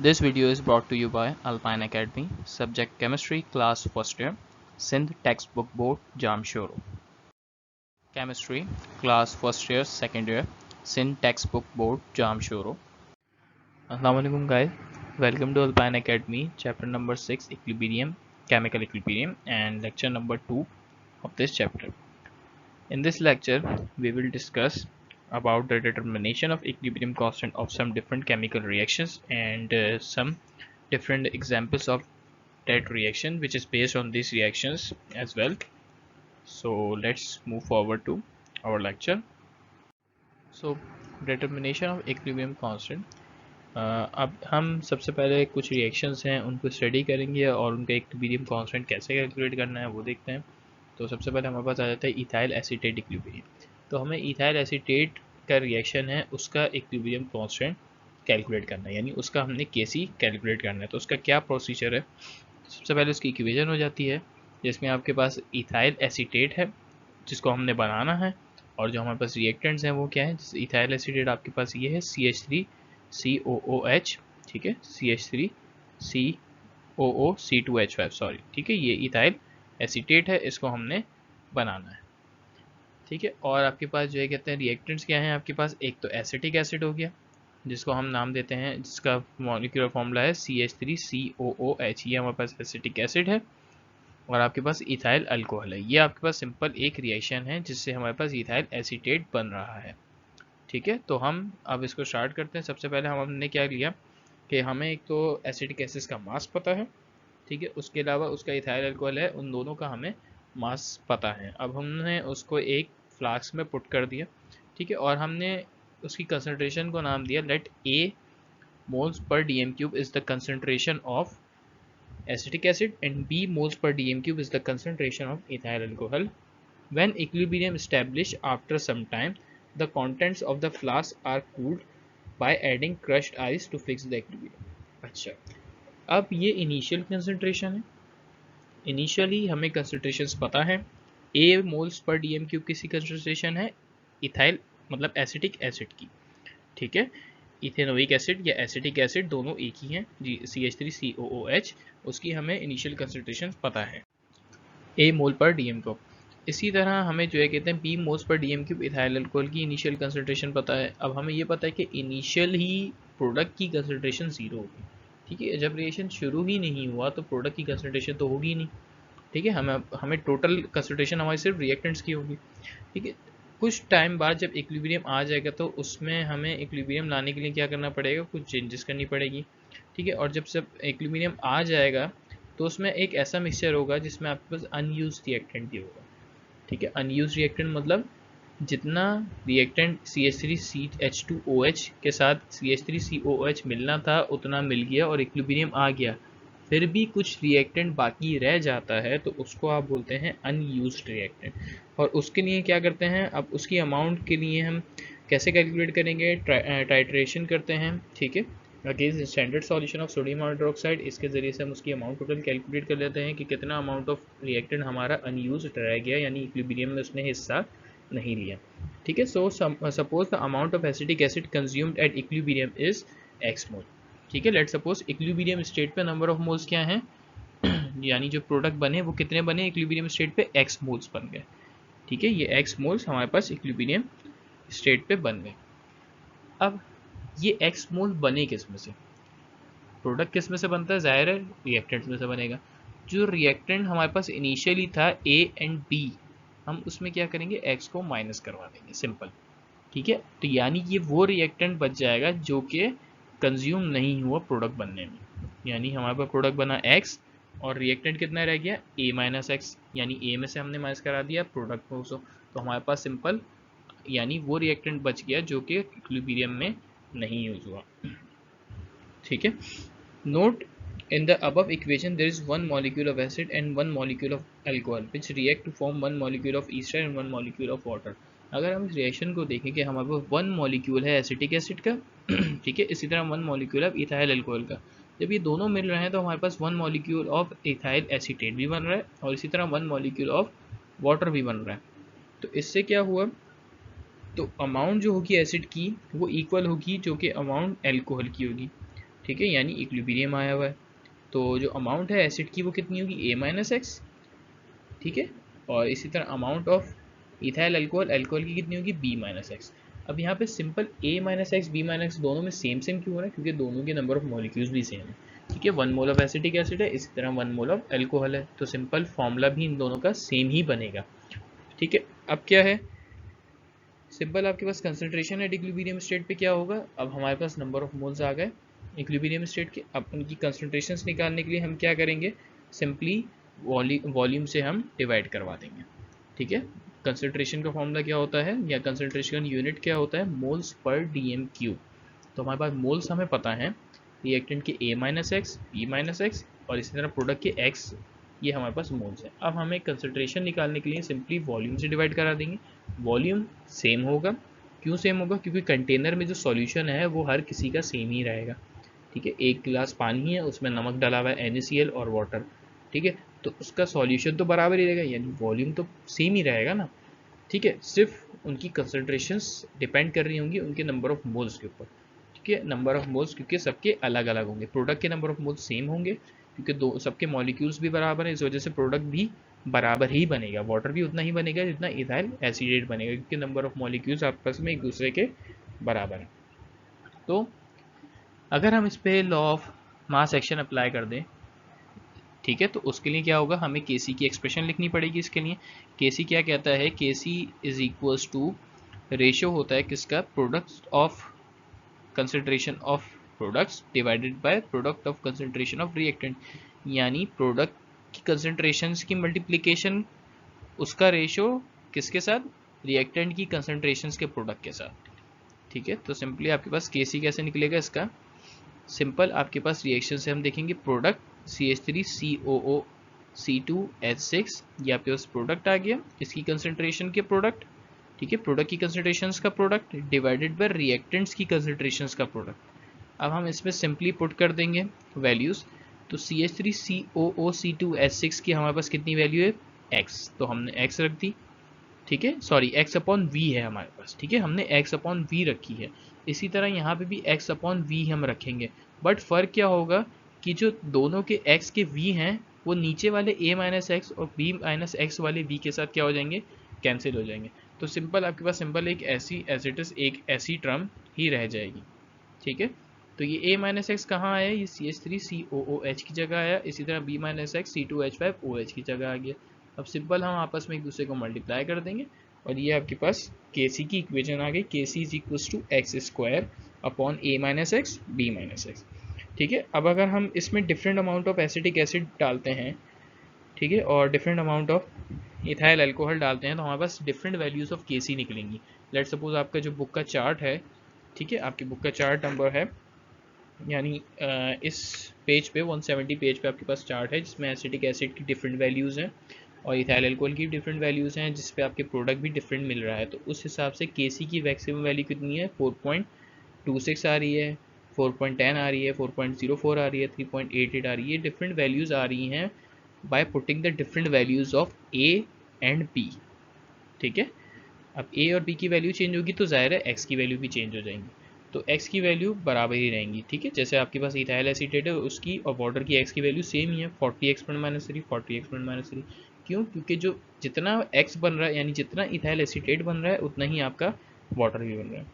This video is brought to you by Alpine Academy, subject Chemistry, class first year, Sindh textbook board, Jamshoro. Chemistry, class first year, second year, Sindh textbook board, Jamshoro. Assalamualaikum guys, welcome to Alpine Academy, chapter number 6, Equilibrium, Chemical Equilibrium, and lecture number 2 of this chapter. In this lecture, we will discuss about the determination of equilibrium constant of some different chemical reactions and some different examples of that reaction which is based on these reactions as well. So let's move forward to our lecture. So determination of equilibrium constant, अब हम सबसे पहले कुछ reactions हैं उनको study करेंगे और उनका इक्विलिब्रियम कांस्टेंट कैसे कैलकुलेट करना है वो देखते हैं। तो सबसे पहले हमारे पास आ जाता है इथाइल एसीटेट इक्विलिब्रियम। तो हमें इथाइल एसीटेट का रिएक्शन है उसका इक्विलिब्रियम कांस्टेंट कैलकुलेट करना है, यानी उसका हमने केसी कैलकुलेट करना है। तो उसका क्या प्रोसीजर है, सबसे पहले उसकी इक्वेशन हो जाती है जिसमें आपके पास इथाइल एसीटेट है जिसको हमने बनाना है, और जो हमारे पास रिएक्टेंट्स हैं वो क्या है। इथाइल एसीटेट आपके पास ये है CH3COOH, ठीक है, CH3COOC2H5 सॉरी, ठीक है, ये इथाइल एसीटेट है, इसको हमने बनाना है, ठीक है। और आपके पास जो है कहते हैं रिएक्टेंट्स क्या हैं आपके पास, एक तो एसिटिक एसिड हो गया जिसको हम नाम देते हैं, जिसका मॉलिक्यूलर फॉर्मूला है CH3COOH, ये हमारे पास एसिटिक एसिड है। और आपके पास इथाइल अल्कोहल है, ये आपके पास सिंपल एक रिएक्शन है जिससे हमारे पास इथाइल एसीटेट बन रहा है, ठीक है। तो हम अब इसको स्टार्ट करते हैं। सबसे पहले हमने क्या लिया कि हमें एक तो एसिटिक एसिड का मास पता है, ठीक है, उसके अलावा उसका इथाइल अल्कोहल है, उन दोनों का हमें मास पता है। अब हमने उसको एक फ्लास्क में पुट कर दिया, ठीक है, और हमने उसकी कंसंट्रेशन को नाम दिया late A moles per dm cube is the concentration of acetic acid and B moles per dm cube is the concentration of ethyl alcohol. When equilibrium established after some time, the contents of the flask are cooled by adding crushed ice to fix the equilibrium. अच्छा, अब ये initial concentration है। Initially हमें concentrations पता है, A moles per DM cube किसी concentration है ethyl मतलब एसिटिक एसिड की, ठीक है। इथेनोइक एसिड या एसिटिक एसिड दोनों एक ही हैं जी, CH3COOH, उसकी हमें इनिशियल कंसंट्रेशन पता है A मोल पर डीएम क्यूब। इसी तरह हमें जो है कहते हैं B moles per DM cube ethyl alcohol की इनिशियल कंसंट्रेशन पता है। अब हमें ये पता है कि इनिशियल ही प्रोडक्ट की कंसंट्रेशन 0 होगी, ठीक है। जब रिएक्शन शुरू ही नहीं हुआ तो प्रोडक्ट की कंसंट्रेशन तो होगी नहीं, ठीक है। हमें टोटल कंसंट्रेशन हमारी सिर्फ रिएक्टेंट्स की होगी, ठीक है। कुछ टाइम बाद जब इक्विलिब्रियम आ जाएगा तो उसमें हमें इक्विलिब्रियम लाने के लिए क्या करना पड़ेगा, कुछ चेंजेस करनी पड़ेगी, ठीक है। और जब इक्विलिब्रियम आ जाएगा तो उसमें एक ऐसा मिक्सचर होगा जिसमें आपके पास अनयूज रिएक्टेंट भी होगा, ठीक है। अनयूज रिएक्टेंट मतलब जितना रिएक्टेंट CH3CH2OH के साथ CH3COOH मिलना था उतना मिल गया और इक्विलिब्रियम आ गया, फिर भी कुछ रिएक्टेंट बाकी रह जाता है तो उसको आप बोलते हैं अनयूज्ड रिएक्टेंट। और उसके लिए क्या करते हैं, अब उसकी अमाउंट के लिए हम कैसे कैलकुलेट करेंगे, टाइट्रेशन करते हैं, ठीक है, against standard solution of sodium hydroxide. इसके ज़रिए से हम उसकी अमाउंट टोटल कैलकुलेट कर लेते हैं कि कितना अमाउंट ऑफ रिएक्टेंट हमारा अनयूज्ड रह गया, यानी इक्विलिब्रियम में उसने हिस्सा नहीं लिया, ठीक है। So suppose the amount of acetic acid consumed at equilibrium is x मोल, ठीक है। लेट सपोज इक्विलिब्रियम स्टेट पे नंबर ऑफ मोल्स क्या हैं यानी जो प्रोडक्ट बने वो कितने बने इक्विलिब्रियम स्टेट पे, x मोल्स बन गए, ठीक है। ये x मोल्स हमारे पास इक्विलिब्रियम स्टेट पे बन गए। अब ये x मोल बने किस में से, प्रोडक्ट किस में से बनता है, जाहिर है रिएक्टेंट्स में से बनेगा। जो रिएक्टेंट हमारे पास इनिशियली था A एंड B, हम उसमें क्या करेंगे, x को माइनस करवा देंगे, सिंपल, ठीक है। तो यानी ये वो रिएक्टेंट बच जाएगा जो कि कंज्यूम नहीं हुआ प्रोडक्ट बनने में, यानी हमारे पास प्रोडक्ट बना x और रिएक्टेंट कितना रह गया A माइनस एक्स, यानी A में से हमने माइनस करा दिया प्रोडक्ट को, तो हमारे पास सिंपल यानी वो रिएक्टेंट बच गया जो कि इक्विलिब्रियम में नहीं यूज हुआ, ठीक है। Note in the above equation there is one molecule of acid and one molecule of alcohol which react to form one molecule of ester and one molecule of water। अगर हम इस reaction को देखें कि हमारे पास वन मॉलिक्यूल है acetic acid का, ठीक है, इसी तरह वन मॉलिक्यूल है इथाइल अल्कोहल का। जब ये दोनों मिल रहे हैं तो हमारे पास one molecule of ethyl acetate भी बन रहा है और इसी तरह वन मॉलिक्यूल ऑफ वाटर भी बन रहा है। तो इससे क्या हुआ, तो अमाउंट जो होगी एसिड की वो इक्वल होगी जो कि अमाउंट एल्कोहल की होगी, ठीक है, यानी इक्विलिब्रियम आया हुआ है। तो जो अमाउंट है एसिड की वो कितनी होगी, A-X, ठीक है। और इसी तरह amount of ethyl alcohol, alcohol की कितनी होगी, B-X। अब यहाँ पे सिंपल A-X B-X दोनों में सेम सेम क्यों हो रहा है, क्योंकि दोनों के नंबर ऑफ मॉलिक्यूल्स भी सेम है, ठीक है। 1 मोल ऑफ एसिटिक एसिड है, इसी तरह 1 मोल ऑफ अल्कोहल है, तो सिंपल फॉर्मूला भी इन दोनों का सेम ही बनेगा, ठीक है। अब क्या है, सिंपल आपके पास कंसंट्रेशन है इक्विलिब्रियम स्टेट पे, क्या होगा, अब हमारे पास नंबर ऑफ मोल्स आ गए इक्विलिब्रियम स्टेट के। अब उनकी कंसंट्रेशंस निकालने के लिए हम क्या करेंगे, सिंपली वॉल्यूम से हम डिवाइड करवा देंगे, ठीक है। कंसंट्रेशन का फॉर्मूला क्या होता है, या कंसंट्रेशन यूनिट क्या होता है, मोल्स पर डीएम क्यूब। तो हमारे पास मोल्स हमें पता है रिएक्टेंट के A-X B-X और इसी तरह प्रोडक्ट के X, ये हमारे पास मोल्स है। अब हमें कंसंट्रेशन निकालने के लिए सिंपली वॉल्यूम से डिवाइड करा देंगे। वॉल्यूम सेम होगा, क्यों सेम होगा, क्योंकि कंटेनर में जो सॉल्यूशन है वो हर किसी का सेम ही रहेगा, ठीक है। एक गिलास पानी है, उसमें नमक डाला हुआ है NaCl और वाटर, ठीक है, तो उसका सॉल्यूशन तो बराबर ही रहेगा, यानी वॉल्यूम तो सेम ही रहेगा ना, ठीक है। सिर्फ उनकी कंसंट्रेशंस डिपेंड कर रही होंगी उनके नंबर ऑफ मोल्स के ऊपर, ठीक है, नंबर ऑफ मोल्स, क्योंकि सबके अलग अलग होंगे। प्रोडक्ट के नंबर ऑफ मोल्स सेम होंगे, क्योंकि दो सबके मॉलिक्यूल्स भी बराबर हैं, इस वजह से प्रोडक्ट भी बराबर ही बनेगा, वाटर भी उतना ही बनेगा जितना इथाइल एसिडेट बनेगा, क्योंकि नंबर ऑफ मॉलिक्यूल्स आपस में एक दूसरे के बराबर हैं। तो अगर हम इस पे law of mass action apply कर दें, ठीक है, तो उसके लिए क्या होगा, हमें Kc की एक्सप्रेशन लिखनी पड़ेगी। इसके लिए Kc क्या कहता है, Kc is equals to ratio होता है किसका, product of concentration of products divided by product of concentration of reactant, यानी प्रोडक्ट की कंसंट्रेशंस की मल्टीप्लिकेशन, उसका रेशियो किसके साथ, रिएक्टेंट की कंसंट्रेशंस के प्रोडक्ट के साथ, ठीक है। तो सिंपली आपके पास Kc कैसे निकलेगा इसका, सिंपल आपके पास रिएक्शन से हम देखेंगे, प्रोडक्ट CH3COO C2H6, ये आपके पास प्रोडक्ट आ गया, इसकी कंसंट्रेशन के प्रोडक्ट, ठीक है, प्रोडक्ट की कंसंट्रेशंस का प्रोडक्ट डिवाइडेड बाय रिएक्टेंट्स की कंसंट्रेशंस का प्रोडक्ट। अब हम इसमें सिंपली पुट कर देंगे वैल्यूज, तो CH3COO C2H6 की हमारे पास कितनी वैल्यू है, x, तो हमने x रख दी, ठीक है, सॉरी x अपॉन v है हमारे पास, ठीक है, हमने x अपॉन v रखी है। इसी तरह यहाँ पे भी x अपॉन v हम रखेंगे, बट फर्क क्या होगा कि जो दोनों के x के v हैं वो नीचे वाले A-X और B-X वाले v के साथ क्या हो जाएंगे, कैंसिल हो जाएंगे। तो सिंपल आपके पास सिंपल एक ऐसी एज इट इज एक ऐसी टर्म ही रह जाएगी, ठीक है। तो ये A-X कहाँ आया, ये CH3COOH की जगह आया, इसी तरह B-X C2H5OH की जगह आ गया। अब सिंपल हम आपस में एक दूसरे को मल्टीप्लाई कर देंगे और ये आपके पास Kc की इक्वेशन आ गई, Kc is equal to X square upon A-X B-X, ठीक है। अब अगर हम इसमें different amount of acetic acid डालते हैं, ठीक है, और different amount of ethyl alcohol डालते हैं, तो हमारे पास डिफरेंट वैल्यूज ऑफ Kc निकलेंगी। लेट सपोज आपका जो बुक का चार्ट है, ठीक है, आपकी बुक का चार्ट नंबर है, यानी इस पेज पे 170 पेज पे आपके पास चार्ट है जिसमें एसिटिक एसिड की डिफरेंट वैल्यूज़ हैं और इथाइल अल्कोहल की डिफरेंट वैल्यूज़ हैं, जिस पे आपके प्रोडक्ट भी डिफरेंट मिल रहा है। तो उस हिसाब से Kc की मैक्सिमम वैल्यू कितनी है, 4.26 आ रही है, 4.10 आ रही है, 4.04 आ रही है, 3.88 आ रही है, डिफरेंट वैल्यूज़ आ रही हैं by putting the different values of A and B, ठीक है। अब A और B की वैल्यू चेंज होगी तो ज़ाहिर है X की वैल्यू भी चेंज हो जाएंगी, तो X की वैल्यू बराबर ही रहेंगी, ठीक है। जैसे आपके पास इथाइल एसीटेट है उसकी और वाटर की X की वैल्यू सेम ही है, 40x-3 40x-3, क्यों, क्योंकि जो जितना X बन रहा है यानी जितना इथाइल एसीटेट बन रहा है उतना ही आपका वाटर भी बन रहा है,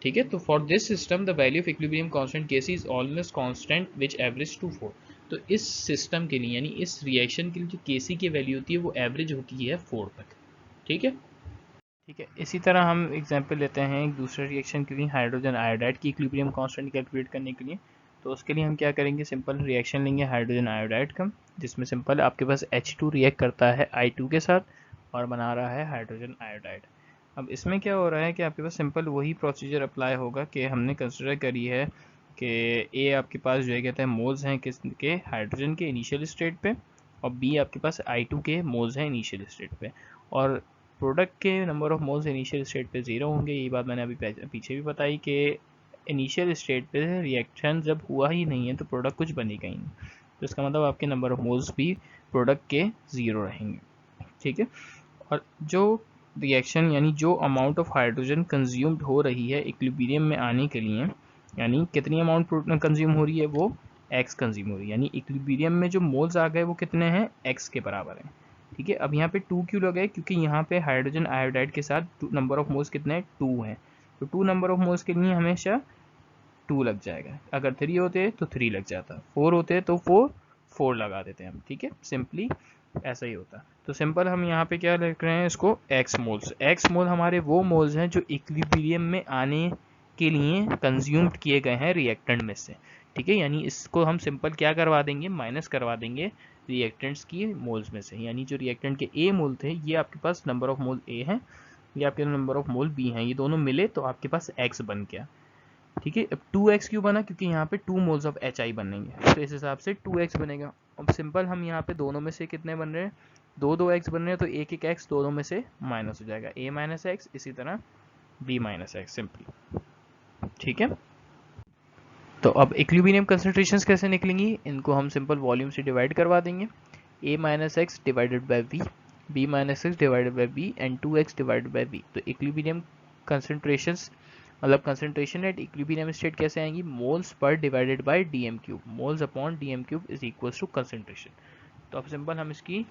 ठीक है। तो for this system the value of equilibrium constant Kc is almost constant which average to 4। तो इस सिस्टम के लिए यानी इस रिएक्शन के लिए जो Kc की वैल्यू होती है वो एवरेज होती है 4 तक, ठीक है, ठीक है। इसी तरह हम एग्जांपल लेते हैं एक दूसरे रिएक्शन के लिए, हाइड्रोजन आयोडाइड की इक्विलिब्रियम कांस्टेंट कैलकुलेट करने के लिए। तो उसके लिए हम क्या करेंगे, सिंपल रिएक्शन लेंगे हाइड्रोजन आयोडाइड का, जिसमें सिंपल आपके पास H2 रिएक्ट करता है I2 के साथ और बना रहा है हाइड्रोजन आयोडाइड। अब इसमें क्या हो रहा है कि आपके पास सिंपल वही प्रोसीजर अप्लाई होगा कि हमने कंसिडर करी है कि ए आपके पास जो है कहते हैं मोल्स हैं किसके, हाइड्रोजन के इनिशियल स्टेट पे, और बी आपके पास I2 के मोल्स हैं इनिशियल स्टेट पे, और प्रोडक्ट के number of moles initial state पे 0 होंगे। ये बात मैंने अभी पीछे भी बताई कि इनिशियल स्टेट पे रिएक्शन जब हुआ ही नहीं है तो प्रोडक्ट कुछ बनेगा ही नहीं, तो इसका मतलब आपके नंबर ऑफ मोल्स भी प्रोडक्ट के 0 रहेंगे, ठीक है। और जो रिएक्शन यानी जो अमाउंट ऑफ हाइड्रोजन कंज्यूम्ड हो रही है इक्विलिब्रियम में आने के लिए, यानी कितनी अमाउंट कंज्यूम हो रही है, वो x कंज्यूम हो रही है, यानी इक्विलिब्रियम में जो मोल्स आ गए वो कितने हैं, x के बराबर हैं। ठीक है, अब यहाँ पे 2 क्यों लगे, क्योंकि यहाँ पे हाइड्रोजन आयोडाइड के साथ नंबर ऑफ मोल्स कितने हैं, 2 हैं, तो 2 नंबर ऑफ मोल्स के लिए हमेशा 2 लग जाएगा। अगर 3 होते तो 3 लग जाता, 4 होते तो 4 लगा देते हैं हम। ठीक है, सिंपली ऐसा ही होता। तो सिंपल हम यहाँ पे क्या लिख रहे हैं इसको, एक्स मोल्स। एक्स मोल हमारे वो मोल्स हैं जो इक्विलिब्रियम में आने के लिए कंज्यूम्ड किए गए हैं रिएक्टेंट में से। ठीक है, यानी इसको हम सिंपल क्या करवा देंगे, माइनस करवा देंगे रिएक्टेंट्स की मोल्स में से। यानी जो रिएक्टेंट के ए मोल थे, ये आपके पास नंबर ऑफ मोल ए हैं, ये आपके नंबर ऑफ मोल बी हैं, ये दोनों मिले तो आपके पास एक्स बन गया। ठीक है, अब 2x क्यों बना, क्योंकि यहाँ पे 2 मोल्स ऑफ HI बनेंगे, तो इस हिसाब से 2x बनेगा। अब सिंपल हम यहाँ पे दोनों में से कितने बन रहे हैं, 2x बन रहे हैं, तो एक एक x दोनों में से माइनस हो जाएगा, a माइनस एक्स, इसी तरह b माइनस एक्स, सिंपली। ठीक है, तो अब इक्विलिब्रियम कंसंट्रेशंस कैसे निकलेंगी, इनको हम सिंपल वॉल्यूम से डिवाइड करवा देंगे, a minus X divided by v, b minus X divided by b and 2x divided by v। तो इक्विलिब्रियम कंसंट्रेशंस मतलब कंसंट्रेशन एट इक्विलिब्रियम स्टेट कैसे आएंगी, मोल्स पर divided by DM cube, moles upon DM cube is equals to concentration. तो अब simple हम इसकी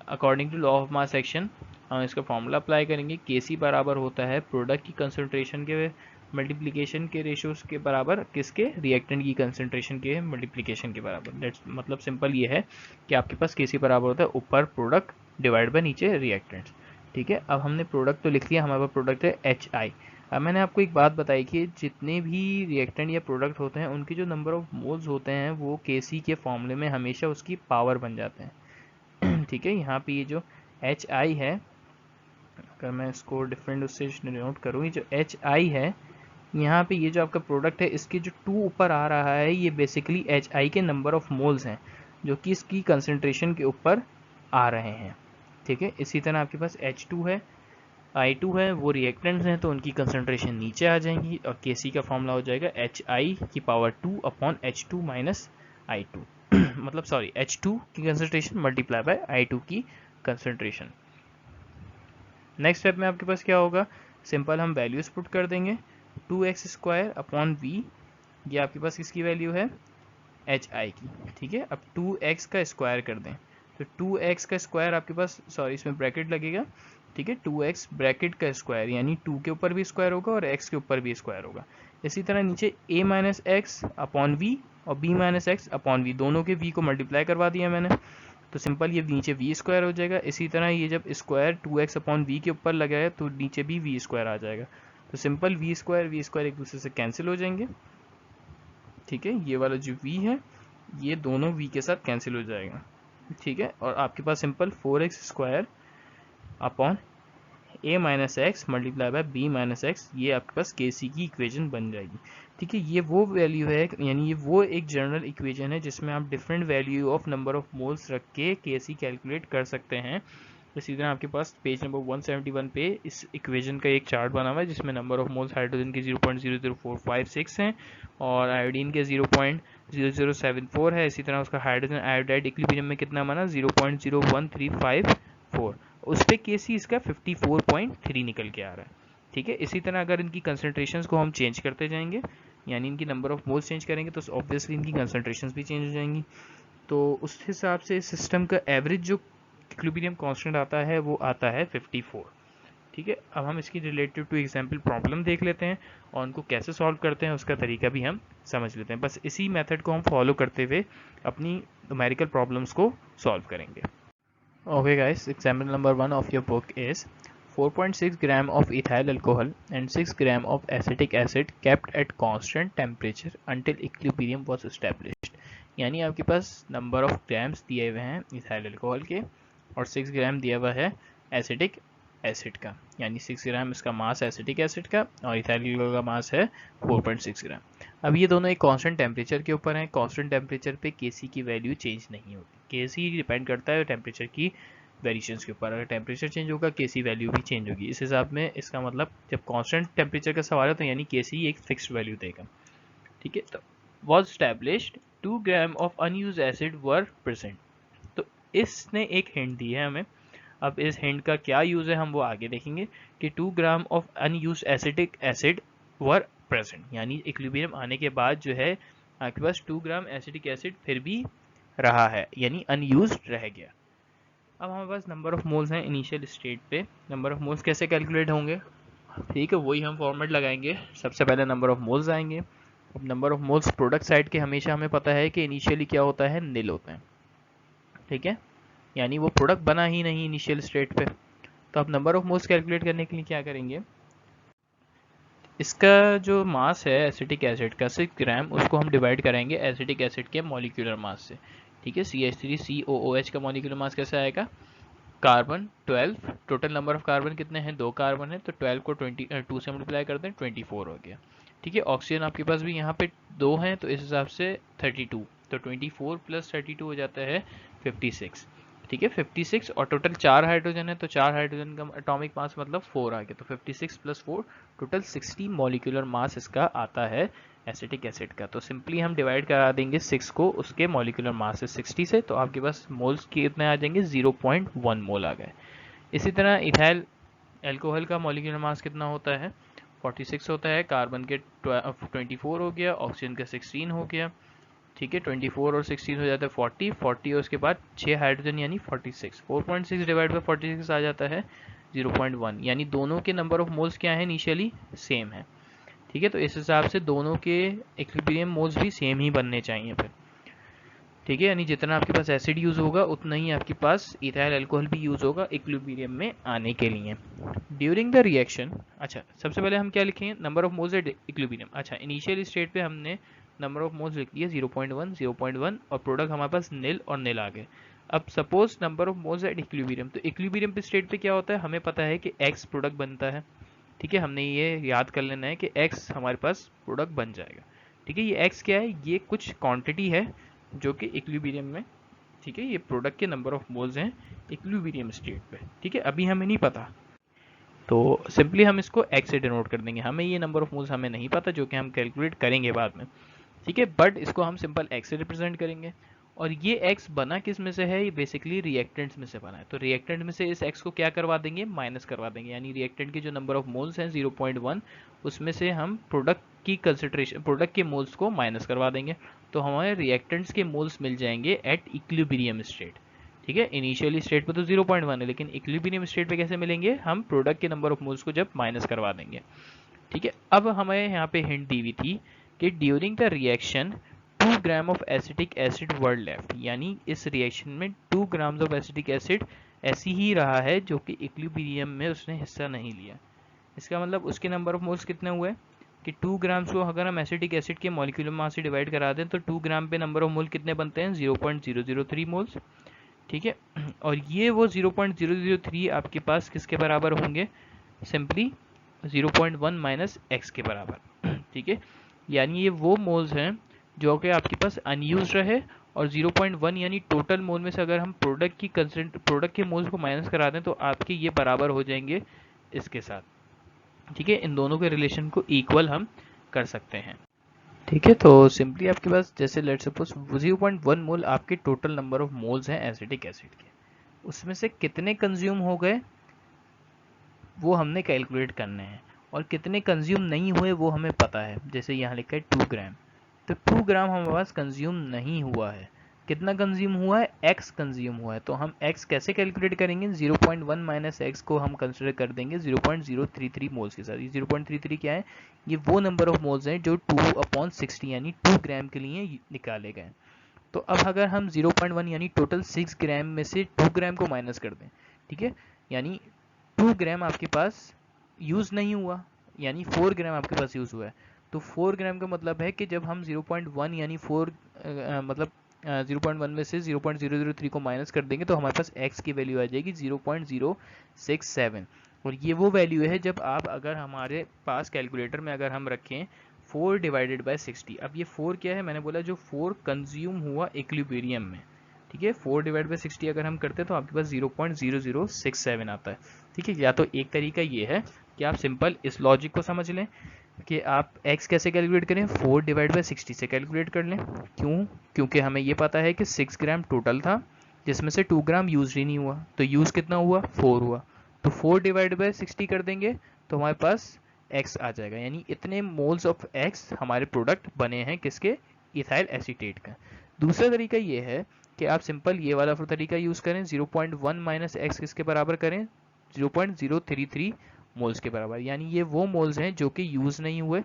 according to law of mass action हम इसका फॉर्मूला अप्लाई करेंगे। केसी बराबर होता है प्रोडक्ट की कंसंट्रेशन के मल्टीप्लिकेशन के रेशियोज के बराबर, किसके, रिएक्टेंट की कंसंट्रेशन के मल्टीप्लिकेशन के बराबर। दैट्स मतलब सिंपल ये है कि आपके पास केसी बराबर होता है ऊपर प्रोडक्ट डिवाइड बाय नीचे रिएक्टेंट्स। ठीक है, अब हमने प्रोडक्ट तो लिख लिया, हमारे पास प्रोडक्ट है HI। अब मैंने आपको एक बात बताई कि जितने भी रिएक्टेंट या प्रोडक्ट होते हैं उनके जो नंबर ऑफ मोल्स होते हैं वो केसी के फॉर्मूले में हमेशा उसकी पावर बन जाते हैं। ठीक है, यहाँ पे ये जो HI है, अगर मैं इसको डिफरेंट उससे नोट करूँ, ये जो HI है, यहाँ पे ये जो आपका प्रोडक्ट है इसके जो 2 ऊपर आ रहा है, ये बेसिकली HI के नंबर ऑफ मोल्स हैं जो कि इसकी कंसंट्रेशन के ऊपर आ रहे हैं। ठीक है, इसी तरह आपके पास H2 है, I2 है, वो रिएक्टेंट्स हैं तो उनकी कंसंट्रेशन नीचे आ जाएंगी, और Kc का फॉर्मूला हो जाएगा HI की power 2 upon H2 minus I2। मतलब सॉरी, H2 की कंसंट्रेशन मल्टीप्लाई बाय I2 की कंसंट्रेशन। नेक्स्ट स्टेप में आपके पास क्या होगा, सिंपल हम वैल्यूज पुट कर देंगे, 2x स्क्वायर अपॉन v, ये आपके पास किसकी वैल्यू है, HI की। ठीक है, अब 2x का स्क्वायर कर दें, तो 2x का स्क्वायर आपके पास, सॉरी इसमें ब्रैकेट लगेगा। ठीक है, 2x ब्रैकेट का स्क्वायर यानी 2 के ऊपर भी स्क्वायर होगा और x के ऊपर भी स्क्वायर होगा। इसी तरह नीचे a minus X upon V और b minus X upon V, दोनों के v को मल्टीप्लाई करवा दिया मैंने, तो सिंपल ये नीचे वी स्क्वायर हो जाएगा। इसी तरह ये जब स्क्वायर 2x अपॉन वी के ऊपर लगा है तो नीचे भी वी स्क्वायर आ जाएगा, तो सिंपल वी स्क्वायर एक दूसरे से कैंसिल हो जाएंगे। ठीक है, ये वाला जो v है ये दोनों v के साथ कैंसिल हो जाएगा। ठीक है, और आपके पास simple 4x square upon a minus x multiply by b minus x, ये आपके पास केसी की इक्वेशन बन जाएगी। ठीक है, ये वो वैल्यू है, यानी ये वो एक जनरल इक्वेशन है जिसमें आप different value of number of moles रख के केसी कैलकुलेट कर सकते हैं। इसी तरह आपके पास पेज नंबर 171 पे इस इक्वेशन का एक चार्ट बना हुआ है जिसमें नंबर ऑफ मोल्स हाइड्रोजन के 0.00456 हैं और आयोडीन के 0.0074 है। इसी तरह उसका हाइड्रोजन आयोडाइड इक्विलिब्रियम में कितना बना, 0.01354, उस पर केसी इसका 54.3 निकल के आ रहा है। ठीक है, इसी तरह अगर इनकी कंसंट्रेशंस को हम चेंज करते जाएंगे, यानी इनकी नंबर ऑफ मोल्स चेंज करेंगे, तो ऑब्वियसली इनकी कंसंट्रेशंस भी चेंज हो जाएंगी। तो उस हिसाब से इस सिस्टम का एवरेज जो इक्विलिब्रियम कांस्टेंट आता है वो आता है 54। ठीक है, अब हम इसकी रिलेटेड टू एग्जाम्पल प्रॉब्लम देख लेते हैं और उनको कैसे सॉल्व करते हैं उसका तरीका भी हम समझ लेते हैं। बस इसी मेथड को हम फॉलो करते हुए अपनी न्यूमेरिकल प्रॉब्लम्स को सॉल्व करेंगे। Okay guys, example number 1 of your book is 4.6 gram of ethyl alcohol and 6 gram of acetic acid kept at constant temperature until equilibrium was established। यानी आपके पास नंबर ऑफ ग्राम्स दिए हुए हैं ethyl alcohol के और 6 ग्राम दिया हुआ है एसिटिक एसिड का, यानी 6 ग्राम इसका मास एसिटिक एसिड का और इथाइल अल्कोहल का मास है 4.6 ग्राम। अब ये दोनों एक कांस्टेंट टेम्परेचर के ऊपर हैं। कांस्टेंट टेम्परेचर पे केसी की वैल्यू चेंज नहीं होती, केसी डिपेंड करता है टेम्परेचर की वेरिएशंस के ऊपर। अगर टेम्परेचर चेंज होगा केसी वैल्यू भी चेंज होगी। इस हिसाब में इसका मतलब जब कांस्टेंट टेम्परेचर का सवाल है तो यानी केसी एक फिक्स्ड वैल्यू देगा। ठीक है, तो was established 2 gram of unused acid were present. तो इसने एक हिंट दी है हमें। अब इस हिंट का क्या यूज है हम वो आगे देखेंगे कि 2 gram of unused acetic acid were present, यानी इक्विलिब्रियम आने के बाद जो है आपके पास 2 ग्राम एसिटिक एसिड फिर भी रहा है, यानी अनयूज्ड रह गया। अब हमारे पास नंबर ऑफ मोल्स हैं इनिशियल स्टेट पे। नंबर ऑफ मोल्स कैसे कैलकुलेट होंगे? ठीक है, वही हम फॉर्मेट लगाएंगे। सबसे पहले नंबर ऑफ मोल्स आएंगे। अब number of moles product side के हमेशा हमें पता है कि इनिशियली क्या होता है, निल होता है। ठीक है, यानी वो प्रोडक्ट बना ही नहीं इनिशियल स्टेट पे। तो अब नंबर ऑफ मोल्स कैलकुलेट करने के लिए क्या करेंगे, इसका जो मास है एसिटिक एसिड का 6 ग्राम, उसको हम डिवाइड करेंगे एसिटिक एसिड के मॉलिक्यूलर मास से। ठीक है, CH3COOH का मॉलिक्यूलर मास कैसे आएगा, carbon 12, total number of carbon कितने हैं, 2 कार्बन है, तो 12 को 2 से मल्टीप्लाई करते हैं 24 हो गया। ठीक है, ऑक्सीजन आपके पास भी यहाँ पे 2 हैं, तो इस हिसाब से 32, तो 24 प्लस 32 हो जाता है 56। ठीक है, 56, और टोटल 4 हाइड्रोजन है, तो 4 हाइड्रोजन का एटॉमिक मास मतलब 4 आ गया, तो 56 प्लस 4 टोटल 60 मॉलिक्यूलर मास इसका आता है एसिटिक एसिड का। तो सिंपली हम डिवाइड करा देंगे 6 को उसके मॉलिक्यूलर मास से 60 से, तो आपके पास मोल्स कितने आ जाएंगे, 0.1 मोल आ गए। इसी तरह इथाइल एल्कोहल का मॉलिक्यूलर मास कितना होता है, 46 होता है, कार्बन के 24 हो गया, ऑक्सीजन का 16 हो गया। ठीक है, 24 और 16 हो जाता है 40 और उसके बाद 6 हाइड्रोजन यानी 46, 4.6 डिवाइड बाई 46 आ जाता है 0.1, यानी दोनों के नंबर ऑफ मोल्स क्या है, इनिशियली सेम है। ठीक है, तो इस हिसाब से दोनों के इक्विलिब्रियम मोल्स भी सेम ही बनने चाहिए फिर। ठीक है, यानी जितना आपके पास एसिड यूज होगा उतना ही आपके पास इथाइल अल्कोहल भी यूज होगा इक्विलिब्रियम में आने के लिए ड्यूरिंग द रिएक्शन। अच्छा, सबसे पहले हम क्या लिखेंगे, number of moles at equilibrium. अच्छा, इनिशियल स्टेट पे हमने नंबर ऑफ मोल्स लिख दिया 0.1 0.1, और प्रोडक्ट हमारे पास नील और नील आ गए। अब suppose number of moles at equilibrium, तो इक्विलिब्रियम पे स्टेट पे क्या होता है, हमें पता है कि एक्स प्रोडक्ट बनता है। ठीक है, हमने ये याद कर लेना है कि एक्स हमारे पास प्रोडक्ट बन जाएगा। ठीक है, ये एक्स क्या है, ये कुछ क्वांटिटी है जो कि इक्विलिब्रियम में, ठीक है, ये प्रोडक्ट के नंबर ऑफ मोल्स हैं इक्विलिब्रियम स्टेट पे। ठीक है, अभी हमें नहीं पता, तो सिंपली हम इसको एक्स से डिनोट कर देंगे। हमें ये नंबर ऑफ मोल्स हमें नहीं पता, जो कि हम कैलकुलेट करेंगे बाद में। ठीक है, बट इसको हम सिंपल एक्स से रिप्रेजेंट करेंगे। और ये एक्स बना किस में से है, ये बेसिकली रिएक्टेंट्स में से बना है, तो रिएक्टेंट में से इस एक्स को क्या करवा देंगे, माइनस करवा देंगे, यानी रिएक्टेंट के जो नंबर ऑफ मोल्स हैं 0.1, उसमें से हम प्रोडक्ट की कंसंट्रेशन, प्रोडक्ट के मोल्स को माइनस करवा देंगे, तो हमारे रिएक्टेंट्स के मोल्स मिल जाएंगे एट इक्विलिब्रियम स्टेट। ठीक है, इनिशियली स्टेट पे तो 0.1 है, लेकिन इक्विलिब्रियम स्टेट पे कैसे मिलेंगे, हम प्रोडक्ट के नंबर ऑफ मोल्स को जब माइनस करवा देंगे। ठीक है, अब हमें यहाँ पे हिंट दी हुई थी कि during the reaction 2 gram of acetic acid were left, यानी इस रिएक्शन में 2 ग्राम्स ऑफ एसिटिक एसिड ऐसी ही रहा है जो कि इक्विलिब्रियम में उसने हिस्सा नहीं लिया। इसका मतलब उसके नंबर ऑफ मोल्स कितने हुए कि 2 ग्राम्स को अगर हम एसिटिक एसिड के मॉलिक्यूलर मास से डिवाइड करा दें तो 2 ग्राम पे नंबर ऑफ मोल कितने बनते हैं, 0.003 मोल्स। ठीक है, और ये वो 0.003 आपके पास किसके बराबर होंगे, सिंपली 0.1 माइनस एक्स के बराबर। ठीक है, यानी ये वो मोल्स हैं जो कि आपके पास अनयूज रहे, और 0.1 यानी टोटल मोल में से अगर हम प्रोडक्ट के मोल्स को माइनस करा दें तो आपके ये बराबर हो जाएंगे इसके साथ। ठीक है, इन दोनों के रिलेशन को इक्वल हम कर सकते हैं। ठीक है, तो सिंपली आपके पास जैसे लेट सपोज 0.1 मोल आपके टोटल नंबर ऑफ मोल्स हैं एसिटिक एसिड के, उसमें से कितने कंज्यूम हो गए वो हमने कैलकुलेट करने हैं, और कितने कंज्यूम नहीं हुए वो हमें पता है। जैसे यहाँ लिखा है 2 ग्राम, तो 2 ग्राम हमारे पास कंज्यूम नहीं हुआ है। कितना कंज्यूम हुआ है, x कंज्यूम हुआ है, तो हम x कैसे कैलकुलेट करेंगे, 0.1 माइनस एक्स को हम कंसिडर कर देंगे 0.033 मोल्स के साथ। ये 0.33 क्या है, ये वो नंबर ऑफ मोल्स हैं जो 2/60 यानी 2 ग्राम के लिए निकाले गए। तो अब अगर हम 0.1 यानी टोटल 6 ग्राम में से 2 ग्राम को माइनस कर दें, ठीक है, यानी 2 ग्राम आपके पास यूज नहीं हुआ, यानी 4 ग्राम आपके पास यूज हुआ है। तो 4 ग्राम का मतलब है कि जब हम 0.1 यानी 4 मतलब 0.1 में से 0.003 को माइनस कर देंगे तो हमारे पास x की वैल्यू आ जाएगी 0.067, और ये वो वैल्यू है जब आप अगर हमारे पास कैलकुलेटर में अगर हम रखें 4 डिवाइडेड बाय 60। अब ये 4 क्या है, मैंने बोला जो 4 कंज्यूम हुआ इक्विलिब्रियम में। ठीक है, 4 डिवाइड बाई 60 अगर हम करते हैं तो आपके पास 0.0067 आता है। ठीक है, या तो एक तरीका ये है कि आप सिंपल इस लॉजिक को समझ लें कि आप x कैसे कैलकुलेट करें, 4 डिवाइड बाई 60 से कैलकुलेट कर लें। क्यों, क्योंकि हमें ये पता है कि 6 ग्राम टोटल था जिसमें से 2 ग्राम यूज ही नहीं हुआ, तो यूज कितना हुआ, 4 हुआ, तो 4 डिवाइड बाई 60 कर देंगे तो हमारे पास x आ जाएगा, यानी इतने मोल्स ऑफ x हमारे प्रोडक्ट बने हैं किसके, इथाइल एसीटेट का। दूसरा तरीका ये है कि आप सिंपल ये वाला तरीका यूज करें, 0.1 माइनस एक्स किसके बराबर करें, 0.033 मोल्स के बराबर, यानी ये वो मोल्स हैं जो कि यूज नहीं हुए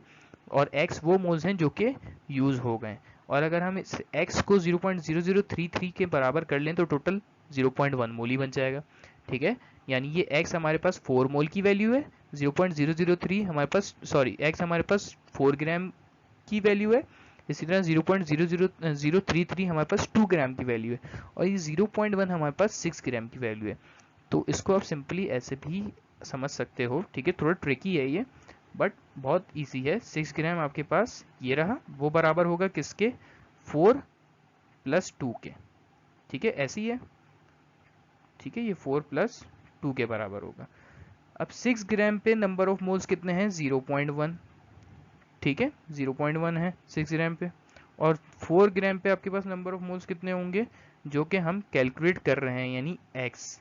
और x वो मोल्स हैं जो कि यूज हो गए। और अगर हम इस x को 0.0033 के बराबर कर लें तो टोटल 0.1 मोल ही बन जाएगा। ठीक है, यानी ये x हमारे पास 4 मोल की वैल्यू है, 0.003 हमारे पास, सॉरी x हमारे पास 4 ग्राम की वैल्यू है, इसी तरह 0.00033 हमारे पास 2 ग्राम की वैल्यू है, और ये 0.1 हमारे पास 6 ग्राम की वैल्यू है। तो इसको आप सिंपली ऐसे भी समझ सकते हो। ठीक है, थोड़ा ट्रिकी है ये, बट बहुत इजी है। 6 ग्राम आपके पास ये रहा, वो बराबर होगा किसके, 4 प्लस 2 के। ठीक है, ऐसी है। ठीक है, ये 4 प्लस 2 के बराबर होगा। अब 6 ग्राम पे नंबर ऑफ मोल्स कितने हैं, 0.1। ठीक है, 0.1 है 6 ग्राम पे, और 4 ग्राम पे आपके पास नंबर ऑफ मोल्स कितने होंगे जो कि हम कैलकुलेट कर रहे हैं, यानी x।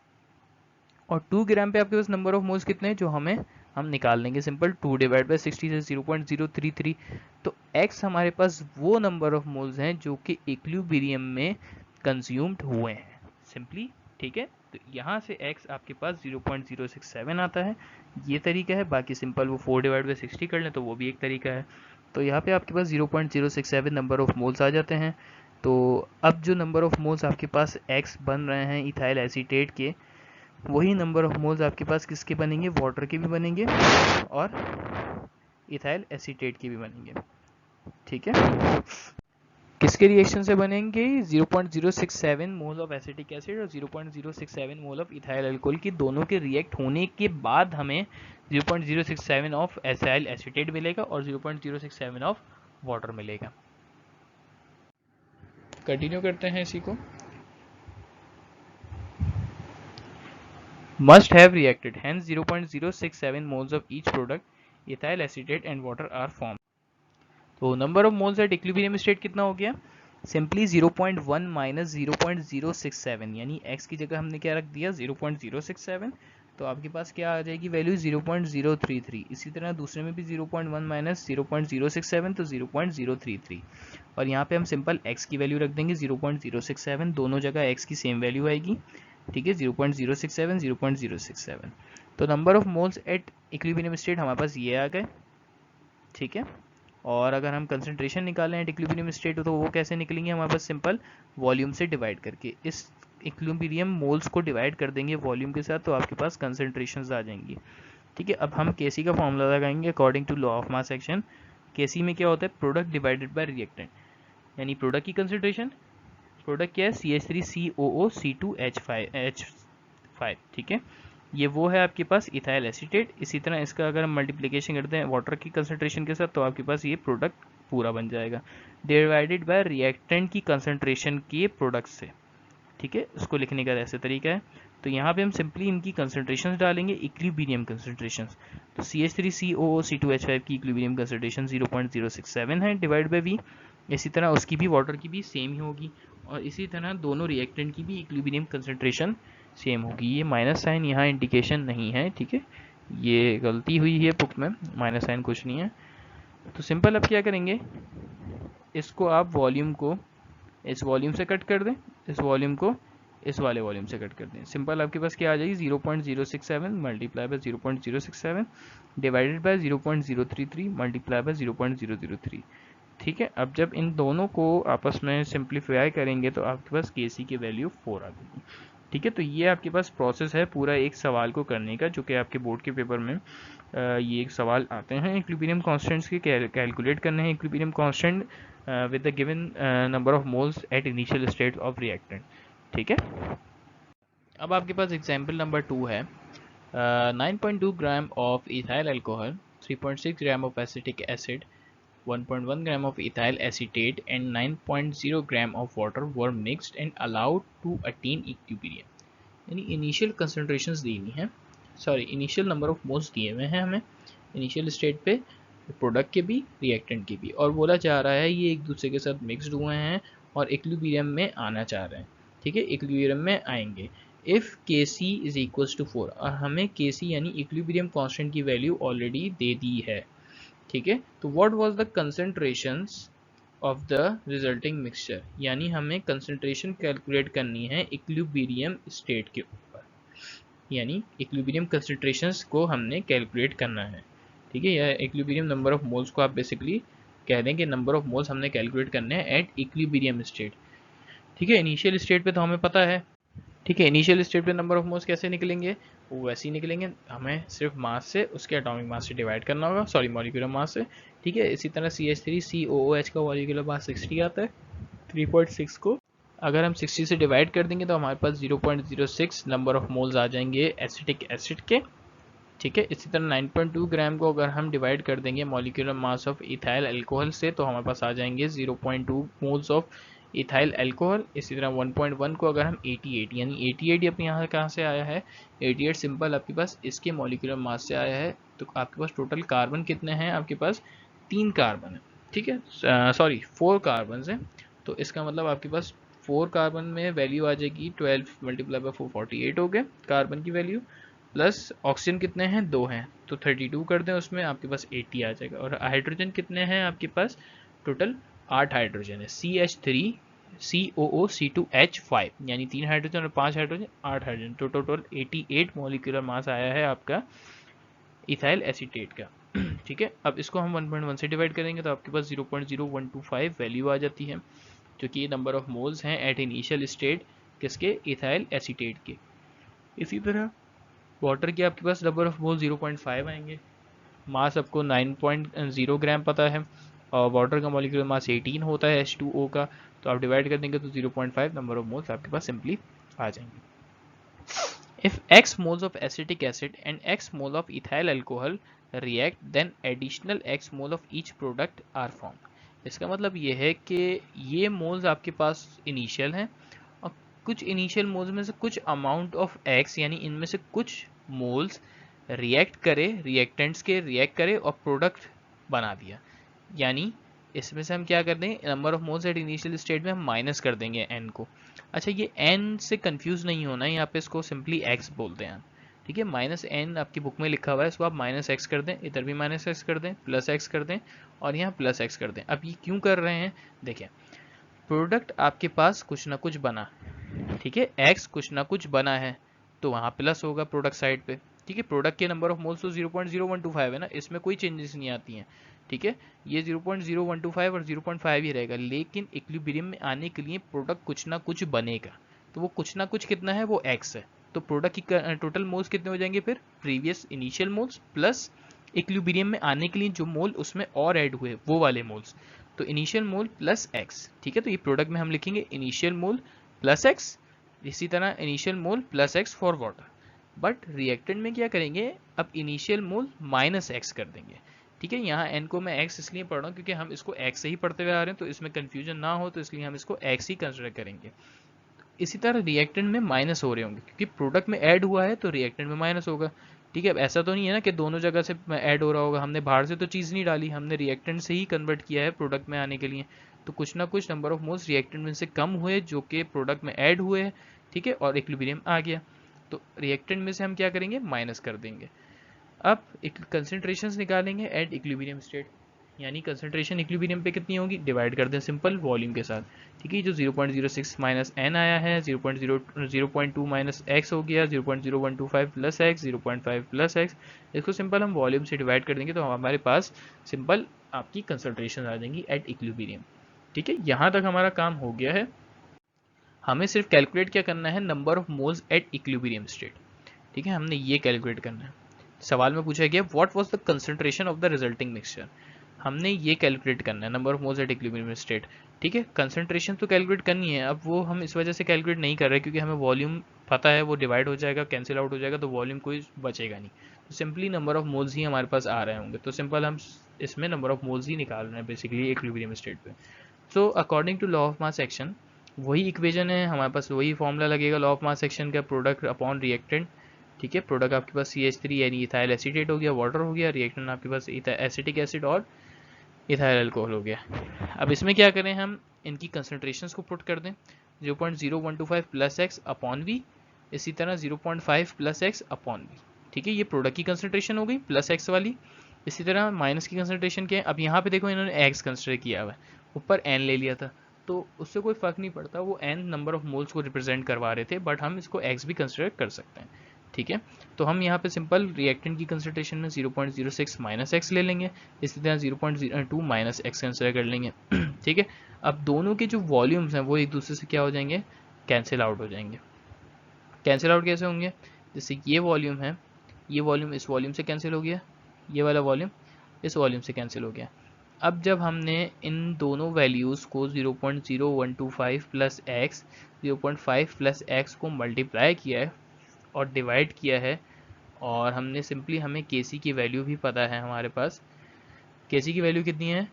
और 2 ग्राम पे आपके पास नंबर ऑफ मोल्स कितने हैं जो हम निकाल लेंगे, सिंपल 2 डिवाइड बाई 60 से 0.033। तो x हमारे पास वो नंबर ऑफ मोल्स हैं जो कि इक्विलिब्रियम में कंज्यूम्ड हुए हैं, सिंपली। ठीक है, तो यहाँ से x आपके पास 0.067 आता है, ये तरीका है। बाकी सिंपल वो 4 डिवाइड बाई 60 कर लें तो वो भी एक तरीका है। तो यहाँ पे आपके पास 0.067 नंबर ऑफ मोल्स आ जाते हैं। तो अब जो नंबर ऑफ मोल्स आपके पास x बन रहे हैं इथाइल एसीटेट के, वही नंबर ऑफ मोल्स आपके पास किसके बनेंगे, वाटर के भी बनेंगे और इथाइल एसीटेट के भी बनेंगे। ठीक है, किसके रिएक्शन से बनेंगे, 0.067 मोल ऑफ एसिटिक एसिड और 0.067 मोल ऑफ इथाइल अल्कोहल की, दोनों के रिएक्ट होने के बाद हमें 0.067 ऑफ एसाइल एसीटेट मिलेगा और 0.067 ऑफ वाटर मिलेगा। कंटिन्यू करते हैं इसी को। must have reacted, hence 0.067 moles of each product, ethyl acetate and water are formed. तो number of moles eight equilibrium state कितना हो गया, सिंपली 0.1 माइनस 0.067, यानी x की जगह हमने क्या रख दिया, 0.067। तो आपके पास क्या आ जाएगी वैल्यू, 0.033। इसी तरह दूसरे में भी 0.1 माइनस 0.067 तो 0.033, और यहाँ पे हम सिंपल x की वैल्यू रख देंगे 0.067, दोनों जगह x की सेम वैल्यू आएगी। ठीक है, 0.067 0.067। तो number of moles eight equilibrium state हमारे पास ये आ गए। ठीक है, और अगर हम कंसंट्रेशन निकालें एट इक्विलिब्रियम स्टेट तो वो कैसे निकलेंगे, हमारे पास सिंपल वॉल्यूम से डिवाइड करके, इस इक्विलिब्रियम मोल्स को डिवाइड कर देंगे वॉल्यूम के साथ, तो आपके पास कंसंट्रेशंस आ जाएंगी। ठीक है, अब हम केसी का फॉर्मूला लगाएंगे according to law of mass action. K C क्या होता है, प्रोडक्ट डिवाइडेड बाय रिएक्टेंट, यानी प्रोडक्ट की कंसंट्रेशन, प्रोडक्ट क्या है, CH3COO C2H5। ठीक है, ये वो है आपके पास इथाइल एसीटेट। इसी तरह इसका अगर हम मल्टीप्लिकेशन करते हैं वाटर की कंसंट्रेशन के साथ तो आपके पास ये प्रोडक्ट पूरा बन जाएगा, डिवाइडेड बाय रिएक्टेंट की कंसंट्रेशन के प्रोडक्ट से। ठीक है, उसको लिखने का ऐसे तरीका है। तो यहाँ पे हम सिंपली इनकी कंसंट्रेशन डालेंगे, इक्विलिब्रियम कंसंट्रेशन। तो CH3COO C2H5 की इक्विलिब्रियम कंसंट्रेशन 0.067 है डिवाइड बाय V। इसी तरह उसकी भी वाटर की भी सेम ही होगी, और इसी तरह दोनों रिएक्टेंट की भी इक्विलिब्रियम कंसंट्रेशन सेम होगी। ये माइनस साइन यहाँ इंडिकेशन नहीं है, ठीक है, ये गलती हुई है बुक में, माइनस साइन कुछ नहीं है। तो सिंपल अब क्या करेंगे, इसको आप वॉल्यूम को इस वॉल्यूम से कट कर दें, इस वॉल्यूम को इस वाले वॉल्यूम से कट कर दें। सिंपल आपके पास क्या आ जाएगी, 0.067 multiply by 0.067 divided by 0.033 multiply by 0.003। ठीक है, अब जब इन दोनों को आपस में सिंप्लीफाई करेंगे तो आपके पास केसी की वैल्यू 4 आ जाएगी। ठीक है, तो ये आपके पास प्रोसेस है पूरा एक सवाल को करने का, जो कि आपके बोर्ड के पेपर में ये एक सवाल आते हैं इक्विलिब्रियम कांस्टेंट्स के, कैलकुलेट करने हैं equilibrium constant with the given number of moles at initial state of reactant. ठीक है, अब आपके पास एग्जाम्पल नंबर 2 है, 9.2 ग्राम of ethyl alcohol, 3.6 gram of acetic acid, 1.1 gram of ethyl acetate and 9.0 gram of water were mixed and allowed to attain equilibrium। यानी initial concentrations दी हुई हैं, sorry initial number of moles दिए हुए हैं हमें initial state पे, product के भी रिएक्टेंट के भी, और बोला जा रहा है ये एक दूसरे के साथ मिक्सड हुए हैं और इक्विलिब्रियम में आना चाह रहे हैं। ठीक है, इक्विलिब्रियम में आएंगे। इफ़ के सी इज इक्वल्स टू 4, और हमें के सी यानी इक्विलिब्रियम कांस्टेंट की वैल्यू ऑलरेडी दे दी है, ठीक है। तो what was the concentrations of the resulting mixture, यानी हमें कंसंट्रेशन कैलकुलेट करनी है इक्विलिब्रियम स्टेट के ऊपर, यानी इक्विलिब्रियम कंसंट्रेशंस को हमने कैलकुलेट करना है, ठीक है। या इक्विलिब्रियम नंबर ऑफ मोल्स को आप बेसिकली कह दें कि नंबर ऑफ मोल्स हमने कैलकुलेट करने हैं एट इक्विलिब्रियम स्टेट, ठीक है। इनिशियल स्टेट पे तो हमें पता है, ठीक है। इनिशियल स्टेट पे नंबर ऑफ मोल्स कैसे निकलेंगे, वो वैसे ही निकलेंगे, हमें सिर्फ मास से, उसके एटॉमिक मास से डिवाइड करना होगा, सॉरी मॉलिक्यूलर मास से, ठीक है। इसी तरह CH3COOH का मॉलिक्यूलर मास 60 आता है, 3.6 को अगर हम 60 से डिवाइड कर देंगे तो हमारे पास 0.06 नंबर ऑफ मोल्स आ जाएंगे एसिटिक एसिड के, ठीक है। इसी तरह 9.2 ग्राम को अगर हम डिवाइड कर देंगे molecular mass of ethyl alcohol से तो हमारे पास आ जाएंगे 0.2 मोल्स ऑफ इथाइल अल्कोहल। इसी तरह 1.1 को अगर हम 88, यानी 88 अपने यहाँ कहाँ से आया है, 88 सिंपल आपके पास इसके मॉलिक्यूलर मास से आया है। तो आपके पास टोटल कार्बन कितने हैं, आपके पास 3 कार्बन है, ठीक है, सॉरी 4 कार्बन है। तो इसका मतलब आपके पास 4 कार्बन में वैल्यू आ जाएगी 12 मल्टीप्लाई बाय 4 48 हो गए कार्बन की वैल्यू, प्लस ऑक्सीजन कितने हैं, 2 हैं, तो 32 कर दें उसमें आपके पास 80 आ जाएगा। और हाइड्रोजन कितने हैं आपके पास, टोटल 8 हाइड्रोजन है, CH3 COO C2H5, यानी 3 हाइड्रोजन और 5 हाइड्रोजन 8 हाइड्रोजन, तो टोटल 88 मॉलिक्यूलर मास आया है आपका इथाइल एसीटेट का, ठीक है। अब इसको हम 1.1 से डिवाइड करेंगे तो आपके पास 0.0125 वैल्यू आ जाती है, जो कि ये नंबर ऑफ मोल्स हैं एट इनिशियल स्टेट किसके, इथाइल एसीटेट के। इसी तरह वाटर के आपके पास नंबर ऑफ मोल 0.5 आएंगे, मास आपको 9.0 ग्राम पता है, और वाटर का मॉलिक्यूलर मास 18 होता है H2O का, तो आप डिवाइड कर देंगे तो 0.5 नंबर ऑफ मोल्स आपके पास सिंपली आ जाएंगे। If X moles of acetic acid and X mole of ethyl alcohol react, then additional X mole of each product are formed. इसका मतलब ये है कि ये मोल्स आपके पास इनिशियल हैं और कुछ इनिशियल मोल्स में से कुछ अमाउंट ऑफ X, यानी इनमें से कुछ मोल्स रिएक्ट करे, रिएक्टेंट्स के रिएक्ट करे और प्रोडक्ट बना दिया, यानी इसमें से हम क्या कर देंगे, number of moles at initial state में हम माइनस कर देंगे n को। अच्छा, ये n से कंफ्यूज नहीं होना है, यहाँ पे इसको सिंपली x बोलते हैं, ठीक है। -n आपकी बुक में लिखा हुआ है, इसको आप -x कर दें, इधर भी -x कर दें, +x कर दें और यहाँ +x कर दें। अब ये क्यों कर रहे हैं, देखिए प्रोडक्ट आपके पास कुछ ना कुछ बना, ठीक है, x कुछ ना कुछ बना है तो वहाँ प्लस होगा प्रोडक्ट साइड पे, ठीक है। प्रोडक्ट के नंबर ऑफ मोल्स तो 0.0125 है ना, इसमें कोई चेंजेस नहीं आती हैं, ठीक है। ये 0.0125 और 0.5 ही रहेगा, लेकिन इक्विलिब्रियम में आने के लिए प्रोडक्ट कुछ ना कुछ बनेगा, तो वो कुछ ना कुछ कितना है, वो x है। तो प्रोडक्ट की टोटल मोल्स कितने हो जाएंगे फिर, previous initial moles plus equilibrium में आने के लिए जो मोल उसमें और ऐड हुए वो वाले मोल्स, तो इनिशियल मोल प्लस x, ठीक है। तो ये प्रोडक्ट में हम लिखेंगे इनिशियल मोल प्लस x, इसी तरह initial mole plus x for water. But reactant में क्या करेंगे, अब इनिशियल मोल माइनस x कर देंगे, ठीक है। यहाँ n को मैं x इसलिए पढ़ रहा हूँ क्योंकि हम इसको x से ही पढ़ते हुए आ रहे हैं, तो इसमें कंफ्यूजन ना हो तो इसलिए हम इसको x ही कंसिडर करेंगे। इसी तरह रिएक्टेंट में माइनस हो रहे होंगे क्योंकि प्रोडक्ट में ऐड हुआ है तो रिएक्टेंट में माइनस होगा, ठीक है। अब ऐसा तो नहीं है ना कि दोनों जगह से ऐड हो रहा होगा, हमने बाहर से तो चीज़ नहीं डाली, हमने रिएक्टेंट से ही कन्वर्ट किया है प्रोडक्ट में आने के लिए, तो कुछ ना कुछ नंबर ऑफ मोल्स रिएक्टेंट में से कम हुए जो कि प्रोडक्ट में ऐड हुए हैं, ठीक है, और इक्विलिब्रियम आ गया, तो रिएक्टेंट में से हम क्या करेंगे, माइनस कर देंगे। अब कंसंट्रेशंस निकालेंगे एट इक्विलिब्रियम स्टेट, यानी कंसंट्रेशन इक्विलिब्रियम पे कितनी होगी, डिवाइड कर दें सिंपल वॉल्यूम के साथ, ठीक है। जो 0.06 माइनस n आया है, 0.2 माइनस x हो गया, 0.0125 प्लस x, 0.5 प्लस x, इसको सिंपल हम वॉल्यूम से डिवाइड कर देंगे तो हमारे पास सिंपल आपकी कंसंट्रेशन आ जाएंगी एट इक्विलिब्रियम, ठीक है। यहाँ तक हमारा काम हो गया है। हमें सिर्फ कैलकुलेट क्या करना है, number of moles eight equilibrium state, ठीक है, हमने ये कैलकुलेट करना है। सवाल में पूछा गया what was the concentration of the resulting mixture, हमने ये कैलकुलेट करना है, number of moles eight equilibrium state, ठीक है। कंसंट्रेशन तो कैलकुलेट करनी है, अब वो हम इस वजह से कैलकुलेट नहीं कर रहे क्योंकि हमें वॉल्यूम पता है, वो डिवाइड हो जाएगा, कैंसिल आउट हो जाएगा, तो वॉल्यूम कोई बचेगा नहीं, तो सिंपली नंबर ऑफ मोल्स ही हमारे पास आ रहे होंगे, तो सिंपल हम इसमें नंबर ऑफ मोल्स ही निकाल रहे हैं बेसिकली इक्विलिब्रियम स्टेट पे। So according to law of mass action वही इक्वेशन है हमारे पास, वही फॉर्मूला लगेगा लॉ ऑफ मास एक्शन का, प्रोडक्ट अपॉन रिएक्टेंट, ठीक है। प्रोडक्ट आपके पास CH3 यानी इथाइल एसीटेट हो गया, वाटर हो गया, रिएक्टेंट आपके पास एसिटिक एसिड और इथाइल अल्कोहल हो गया। अब इसमें क्या करें, हम इनकी कंसंट्रेशंस को पुट कर दें, 0.0125 प्लस x अपॉन v इसी तरह 0.5 प्लस एक्स अपॉन बी। ठीक है, ये प्रोडक्ट की कंसंट्रेशन हो गई प्लस एक्स वाली। इसी तरह माइनस की कंसंट्रेशन क्या है, अब यहाँ पे देखो इन्होंने एक्स कंसिडर किया हुआ है, ऊपर एन ले लिया था, तो उससे कोई फर्क नहीं पड़ता, वो एन नंबर ऑफ मोल्स को रिप्रेजेंट करवा रहे थे, बट हम इसको एक्स भी कंसिडर कर सकते हैं। ठीक है, तो हम यहाँ पे सिंपल रिएक्टेंट की कंसंट्रेशन में 0.06 माइनस एक्स ले लेंगे, इसी तरह 0.02 माइनस एक्स कंसिडर कर लेंगे। ठीक है, अब दोनों के जो वॉल्यूम्स हैं वो एक दूसरे से क्या हो जाएंगे, कैंसिल आउट हो जाएंगे। कैंसिल आउट कैसे होंगे, जैसे ये वॉल्यूम है, ये वॉल्यूम इस वॉल्यूम से कैंसिल हो गया, ये वाला वॉल्यूम इस वॉल्यूम से कैंसिल हो गया। अब जब हमने इन दोनों वैल्यूज़ को 0.0125 प्लस एक्स 0.5 प्लस एक्स को मल्टीप्लाई किया है और डिवाइड किया है, और हमने सिंपली, हमें केसी की वैल्यू भी पता है हमारे पास, केसी की वैल्यू कितनी है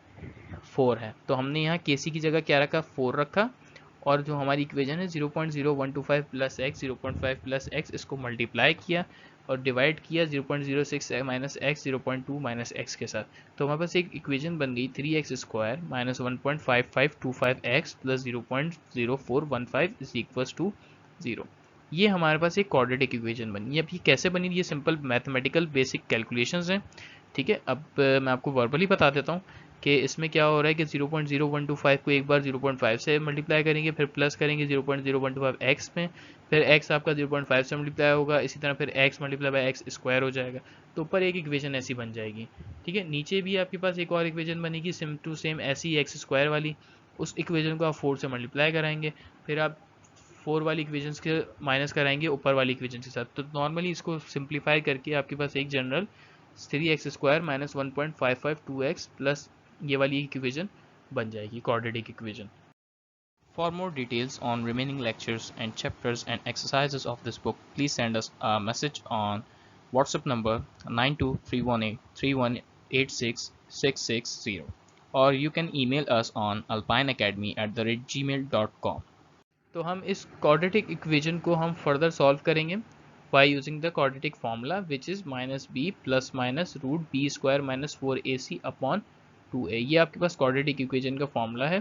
4 है, तो हमने यहाँ केसी की जगह क्या रखा 4 रखा, और जो हमारी इक्वेशन है 0.0125 प्लस एक्स 0.5 प्लस एक्स, इसको मल्टीप्लाई किया और डिवाइड किया 0.06 माइनस एक्स 0.2 माइनस एक्स के साथ, तो हमारे पास एक इक्वेशन बन गई 3x square minus 1.5525 X plus 0.0415 is equals to 0। ये हमारे पास एक क्वाड्रेटिक इक्वेशन बनी। अब ये कैसे बनी, ये सिंपल मैथमेटिकल बेसिक कैलकुलेशंस हैं। ठीक है, अब मैं आपको वर्बली बता देता हूँ कि इसमें क्या हो रहा है कि 0.0125 को एक बार 0.5 से मल्टीप्लाई करेंगे, फिर प्लस करेंगे 0.0125 एक्स में, फिर एक्स आपका 0.5 से मल्टीप्लाई होगा, इसी तरह फिर x multiply bye x square हो जाएगा, तो ऊपर एक इक्वेशन ऐसी बन जाएगी। ठीक है, नीचे भी आपके पास एक और इक्वेशन बनेगी सेम टू सेम ऐसी एक्स स्क्वायर वाली, उस इक्वेशन को आप 4 से मल्टीप्लाई कराएंगे, फिर आप 4 वाली इक्वेशंस के माइनस कराएंगे ऊपर वाली इक्वेशन के साथ, तो नॉर्मली इसको सिंप्लीफाई करके आपके पास एक general 3x square minus 1.552x plus ये वाली इक्वेशन बन जाएगी, quadratic equation. For more details on remaining lectures and chapters and exercises of this book, please send us a message on WhatsApp number 9231831866660, or you can email us on alpineacademy@gmail.com। तो हम इस quadratic equation को हम further solve करेंगे by using the quadratic formula which is minus b plus minus root b square minus 4ac upon 2a। ये आपके पास quadratic equation का formula है।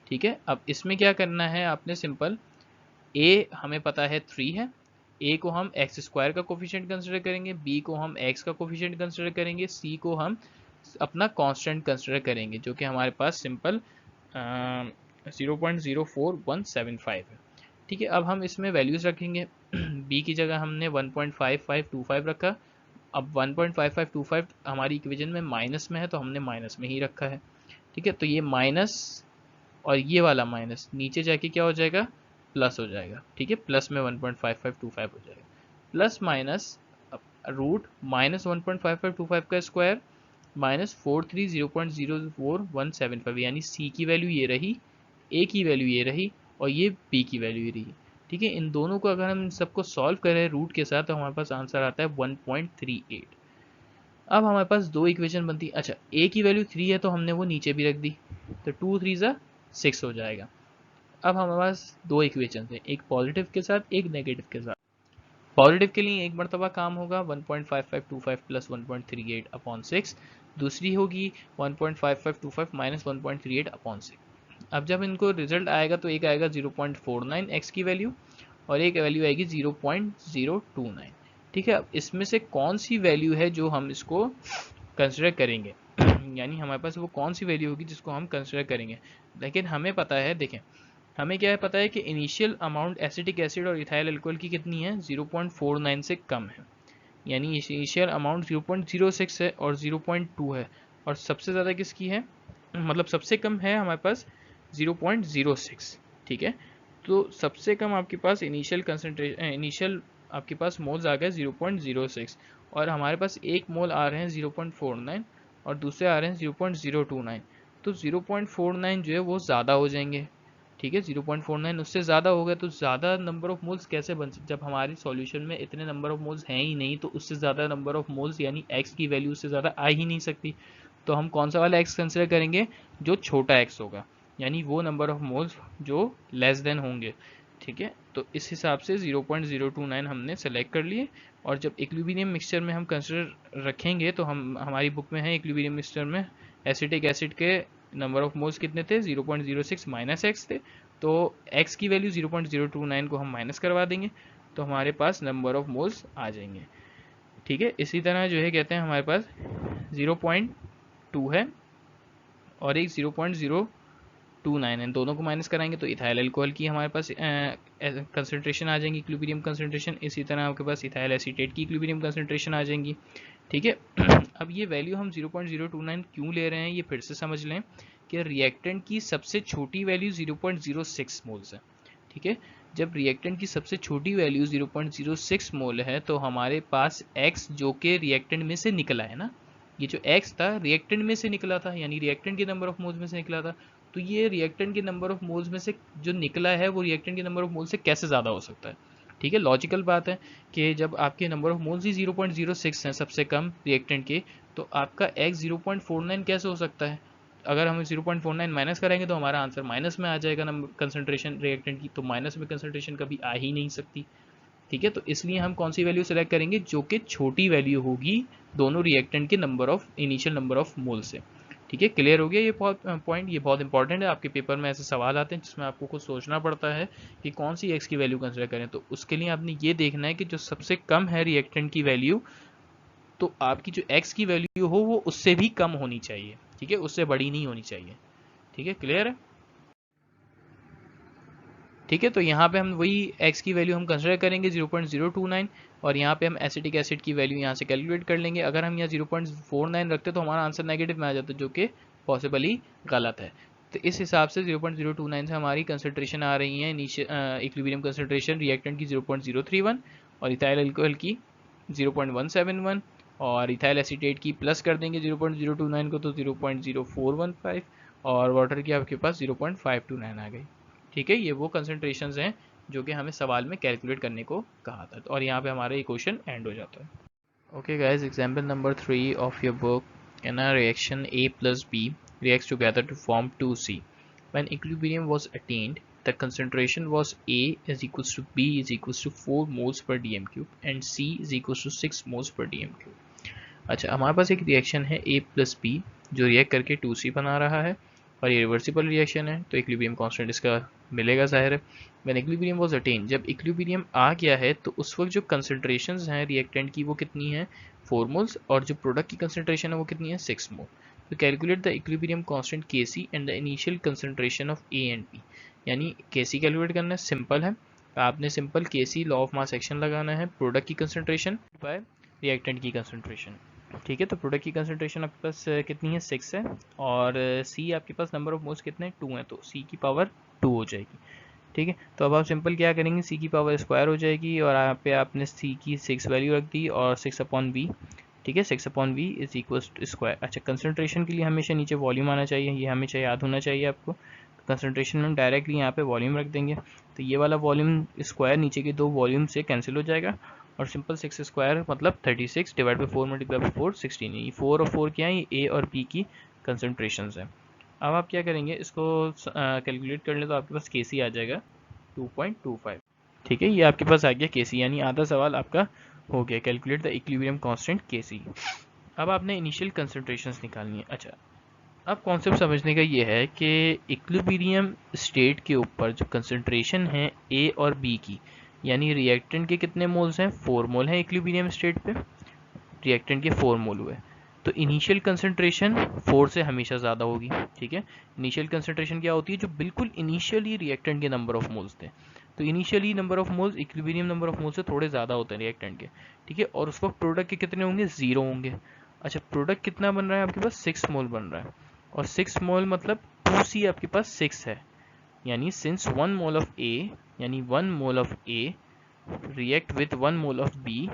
ठीक है, अब इसमें क्या करना है, आपने सिंपल a हमें पता है 3 है, a को हम एक्स स्क्वायर का कोफिशिएंट कंसिडर करेंगे, b को हम x का कोफिशिएंट कंसिडर करेंगे, c को हम अपना कांस्टेंट कंसिडर करेंगे जो कि हमारे पास सिंपल 0.04175 है। ठीक है, अब हम इसमें वैल्यूज़ रखेंगे। b की जगह हमने 1.5525 रखा। अब 1.5525 हमारी इक्वेशन में माइनस में है, तो हमने माइनस में ही रखा है। ठीक है, तो ये माइनस और ये वाला माइनस नीचे जाके क्या हो जाएगा, प्लस हो जाएगा। ठीक है, प्लस में 1.5525 हो जाएगा, प्लस माइनस रूट माइनस 1.5525 का स्क्वायर माइनस 430.04175, यानी सी की वैल्यू ये रही, ए की वैल्यू ये रही, और ये बी की वैल्यू ये रही। ठीक है, इन दोनों को अगर हम इन सबको सॉल्व करें रूट के साथ, तो हमारे पास आंसर आता है 1.38। अब हमारे पास दो इक्वेशन बनती है। अच्छा, ए की वैल्यू 3 है तो हमने वो नीचे भी रख दी, तो 2 3 6 हो जाएगा। अब हमारे पास दो इक्वेशन है, एक पॉजिटिव के साथ एक नेगेटिव के साथ। पॉजिटिव के लिए एक मरतबा काम होगा 1.5525 प्लस 1.38 अपॉन 6, दूसरी होगी 1.5525 माइनस 1.38 अपॉन 6। अब जब इनको रिजल्ट आएगा तो एक आएगा 0.49 एक्स की वैल्यू और एक वैल्यू आएगी 0.029। ठीक है, अब इसमें से कौन सी वैल्यू है जो हम इसको कंसिडर करेंगे, यानी हमारे पास वो कौन सी वैल्यू होगी जिसको हम कंसिडर करेंगे। लेकिन हमें पता है, देखें हमें क्या है पता है कि इनिशियल अमाउंट एसिटिक एसिड और इथाइल अल्कोहल की कितनी है, 0.49 से कम है, यानी इनिशियल अमाउंट 0.06 है और 0.2 है, और सबसे ज़्यादा किसकी है, मतलब सबसे कम है हमारे पास 0.06। ठीक है, तो सबसे कम आपके पास इनिशियल कंसनट्रेशन, इनिशियल आपके पास मोल्स आ गए 0.06, और हमारे पास एक मोल आ रहे हैं 0.49 और दूसरे आ रहे हैं 0.029, तो 0.49 जो है वो ज़्यादा हो जाएंगे। ठीक है, 0.49 उससे ज़्यादा हो गया, तो ज़्यादा नंबर ऑफ मोल्स कैसे बन सकते, जब हमारी सॉल्यूशन में इतने नंबर ऑफ मोल्स हैं ही नहीं, तो उससे ज़्यादा नंबर ऑफ मोल्स यानी x की वैल्यू उससे ज़्यादा आ ही नहीं सकती। तो हम कौन सा वाला x कंसिडर करेंगे, जो छोटा x होगा, यानी वो नंबर ऑफ मोल्स जो लेस देन होंगे। ठीक है, तो इस हिसाब से 0.029 हमने सेलेक्ट कर लिए, और जब इक्विलिब्रियम मिक्सचर में हम कंसिडर रखेंगे तो हम, हमारी बुक में है इक्विलिब्रियम मिक्सचर में एसिटिक एसिड के नंबर ऑफ मोल्स कितने थे, 0.06 माइनस एक्स थे, तो x की वैल्यू 0.029 को हम माइनस करवा देंगे, तो हमारे पास नंबर ऑफ मोल्स आ जाएंगे। ठीक है, इसी तरह जो है कहते हैं हमारे पास 0.2 है और एक 0.029 है, दोनों को माइनस कराएंगे तो इथाइल अल्कोहल की हमारे पास कंसंट्रेशन आ जाएंगी, इक्विलिब्रियम कंसंट्रेशन। इसी तरह आपके पास इथाइल एसीटेट की इक्विलिब्रियम कंसंट्रेशन आ जाएंगी। ठीक है, अब ये वैल्यू हम 0.029 क्यों ले रहे हैं ये फिर से समझ लें कि रिएक्टेंट की सबसे छोटी वैल्यू 0.06 मोल्स है। ठीक है, जब रिएक्टेंट की सबसे छोटी वैल्यू 0.06 मोल है तो हमारे पास x जो कि रिएक्टेंट में से निकला है ना, ये जो x था रिएक्टेंट में से निकला था, यानी रिएक्टेंट के नंबर ऑफ मोल्स में से निकला था। तो ये रिएक्टेंट के नंबर ऑफ मोल्स में से जो निकला है वो रिएक्टेंट के नंबर ऑफ मोल्स से कैसे ज़्यादा हो सकता है। ठीक है, लॉजिकल बात है कि जब आपके नंबर ऑफ मोल्स ही 0.06 हैं सबसे कम रिएक्टेंट के, तो आपका x 0.49 कैसे हो सकता है। अगर हम 0.49 माइनस करेंगे तो हमारा आंसर माइनस में आ जाएगा नंबर कंसंट्रेशन रिएक्टेंट की, तो माइनस में कंसंट्रेशन कभी आ ही नहीं सकती। ठीक है, तो इसलिए हम कौन सी वैल्यू सेलेक्ट करेंगे, जो कि छोटी वैल्यू होगी दोनों रिएक्टेंट के number of initial number of mole से। ठीक है, क्लियर हो गया ये पॉइंट, ये बहुत इंपॉर्टेंट है। आपके पेपर में ऐसे सवाल आते हैं जिसमें आपको कुछ सोचना पड़ता है कि कौन सी एक्स की वैल्यू कंसिडर करें, तो उसके लिए आपने ये देखना है कि जो सबसे कम है रिएक्टेंट की वैल्यू, तो आपकी जो एक्स की वैल्यू हो वो उससे भी कम होनी चाहिए। ठीक है, उससे बड़ी नहीं होनी चाहिए। ठीक है, क्लियर है। ठीक है, तो यहाँ पे हम वही x की वैल्यू हम कंसिडर करेंगे 0.029 और यहाँ पे हम एसिटिक एसिड की वैल्यू यहाँ से कैलकुलेट कर लेंगे। अगर हम यहाँ 0.49 रखते तो हमारा आंसर नेगेटिव में आ जाता, जो कि पॉसिबली गलत है। तो इस हिसाब से 0.029 से हमारी कंसंट्रेशन आ रही है नीचे, इक्विलिब्रियम कंसंट्रेशन रिएक्टेंट की 0.031 और इथाइल अल्कोहल की 0.171 और इथाइल एसीटेट की प्लस कर देंगे 0.029 को तो 0.0415 और वाटर की आपके पास 0.529 आ गई। ठीक है, ये वो कंसंट्रेशंस हैं जो कि हमें सवाल में कैलकुलेट करने को कहा था, और यहाँ पे हमारा ये क्वेश्चन एंड हो जाता है। Okay guys, example number 3 of your book, in a reaction A plus B reacts together to form 2C. When equilibrium was attained, the concentration was A is equals to B is equals to 4 moles per dm cube and C is equals to 6 moles per dm cube. अच्छा, हमारे पास एक reaction है A plus B जो react करके 2C बना रहा है और ये रिवर्सिबल रिएक्शन है, तो इक्विलिब्रियम कांस्टेंट इसका मिलेगा ज़ाहिर है। व्हेन इक्विलिब्रियम वाज अटेन, जब इक्विलिब्रियम आ गया है तो उस वक्त जो कंसंट्रेशंस हैं रिएक्टेंट की वो कितनी है 4 मोल्स और जो प्रोडक्ट की कंसंट्रेशन है वो कितनी है 6 मोल। तो calculate the equilibrium constant Kc and the initial concentration of A and B, यानी Kc कैलकुलेट करना है, सिंपल है। आपने simple Kc law of mass action लगाना है, प्रोडक्ट की कंसंट्रेशन बाय रिएक्टेंट की कंसंट्रेशन। ठीक है, तो प्रोडक्ट की कंसंट्रेशन आपके पास कितनी है 6 है और सी आपके पास नंबर ऑफ मोल्स कितने 2 हैं, तो सी की पावर 2 हो जाएगी। ठीक है, तो अब आप सिंपल क्या करेंगे, सी की पावर स्क्वायर हो जाएगी और यहाँ पे आपने सी की 6 वैल्यू रख दी और 6/V। ठीक है, 6/V is equal to square. अच्छा, कंसंट्रेशन के लिए हमेशा नीचे वॉल्यूम आना चाहिए, ये हमेशा याद होना चाहिए आपको। कंसंट्रेशन में हम डायरेक्टली यहाँ पे वॉल्यूम रख देंगे, तो ये वाला वॉल्यूम स्क्वायर नीचे के दो वॉल्यूम से कैंसिल हो जाएगा और सिंपल 6 स्क्वायर मतलब 36 डिवाइड बाई 4 मल्टीप्लाई बाई 4 16। ये 4 और 4 क्या है, ये ए और बी की कंसंट्रेशंस है। अब आप क्या करेंगे, इसको कैलकुलेट कर ले तो आपके पास Kc आ जाएगा 2.25। ठीक है, ये आपके पास आ गया Kc, यानी आधा सवाल आपका हो गया। Calculate the equilibrium constant Kc। अब आपने इनिशियल कंसंट्रेशंस निकालनी है। अच्छा, अब कॉन्सेप्ट समझने का ये है कि इक्विलिब्रियम स्टेट के ऊपर जो कंसंट्रेशन है ए और बी की, यानी रिएक्टेंट के कितने मोल्स हैं 4 मोल हैं इक्विलिब्रियम स्टेट पे, रिएक्टेंट के 4 मोल हुए, तो इनिशियल कंसंट्रेशन 4 से हमेशा ज़्यादा होगी। ठीक है, इनिशियल कंसंट्रेशन क्या होती है, जो बिल्कुल इनिशियली रिएक्टेंट के नंबर ऑफ मोल्स थे, तो initially number of moles equilibrium number of moles से थोड़े ज़्यादा होते हैं रिएक्टेंट के। ठीक है, और उस वक्त प्रोडक्ट के कितने होंगे 0 होंगे। अच्छा, प्रोडक्ट कितना बन रहा है आपके पास 6 मोल बन रहा है और 6 मोल मतलब 2C आपके पास 6 है, यानी सिंस 1 मोल ऑफ A यानी 1 mole of A react with 1 mole of B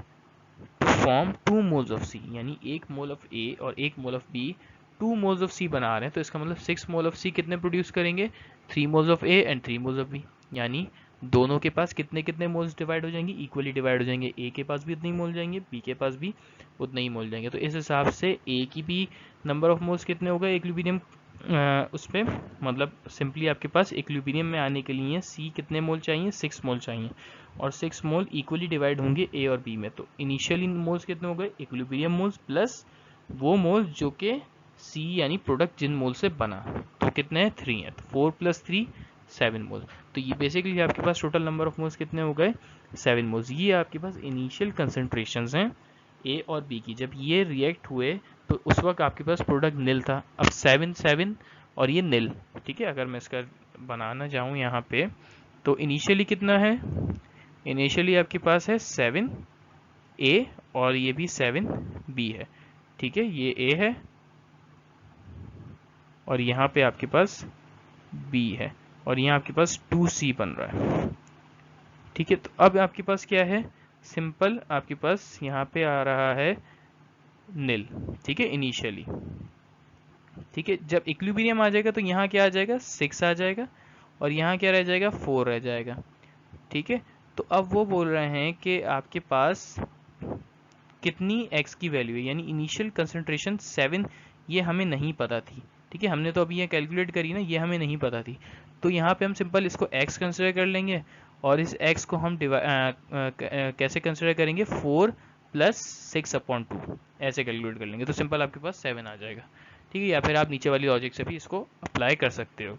to form 2 moles of C, यानी 1 मोल ऑफ A और 1 mole of B 2 moles of C बना रहे हैं, तो इसका मतलब 6 मोल ऑफ C कितने प्रोड्यूस करेंगे 3 moles of A and 3 moles of B, यानी दोनों के पास कितने कितने मोल्स डिवाइड हो जाएंगे, इक्वली डिवाइड हो जाएंगे। A के पास भी उतने ही मोल जाएंगे, B के पास भी उतने ही मोल जाएंगे। तो इस हिसाब से A की भी नंबर ऑफ मोल्स कितने हो गए इक्विलिब्रियम उस पर, मतलब सिंपली आपके पास इक्विलिब्रियम में आने के लिए C कितने मोल चाहिए 6 मोल चाहिए और 6 मोल इक्वली डिवाइड होंगे A और B में। तो इनिशियली मोल्स कितने हो गए इक्विलिब्रियम मोल्स प्लस वो मोल जो कि C यानी प्रोडक्ट जिन मोल से बना, तो कितने हैं 3 है, तो 4 + 3 7 मोल्स। तो ये बेसिकली आपके पास टोटल नंबर ऑफ मोल्स कितने हो गए, 7 मोल्स। ये आपके पास इनिशियल कंसंट्रेशंस हैं ए और बी की। जब ये रिएक्ट हुए तो उस वक्त आपके पास प्रोडक्ट नील था। अब 7 और ये नील, ठीक है। अगर मैं इसका बनाना चाहूँ यहाँ पे, तो इनिशियली कितना है, इनिशियली आपके पास है 7 ए और ये भी 7 बी है, ठीक है। ये ए है और यहाँ पे आपके पास बी है और यहाँ आपके पास 2C बन रहा है, ठीक है। तो अब आपके पास क्या है, सिंपल आपके पास यहाँ पे आ रहा है नील, ठीक है, इनिशियली, ठीक है। जब इक्विलिब्रियम आ जाएगा तो यहाँ क्या आ जाएगा, 6 आ जाएगा और यहाँ क्या रह जाएगा, 4 रह जाएगा, ठीक है। तो अब वो बोल रहे हैं कि आपके पास कितनी x की वैल्यू है, यानी इनिशियल कंसंट्रेशन 7, ये हमें नहीं पता थी, ठीक है। हमने तो अभी ये कैलकुलेट करी ना, ये हमें नहीं पता थी। तो यहाँ पे हम सिंपल इसको x कंसिडर कर लेंगे और इस x को हम कैसे कंसिडर करेंगे, 4 + 6/2 ऐसे कैलकुलेट कर लेंगे। तो सिंपल आपके पास 7 आ जाएगा, ठीक है। या फिर आप नीचे वाली लॉजिक से भी इसको अप्लाई कर सकते हो।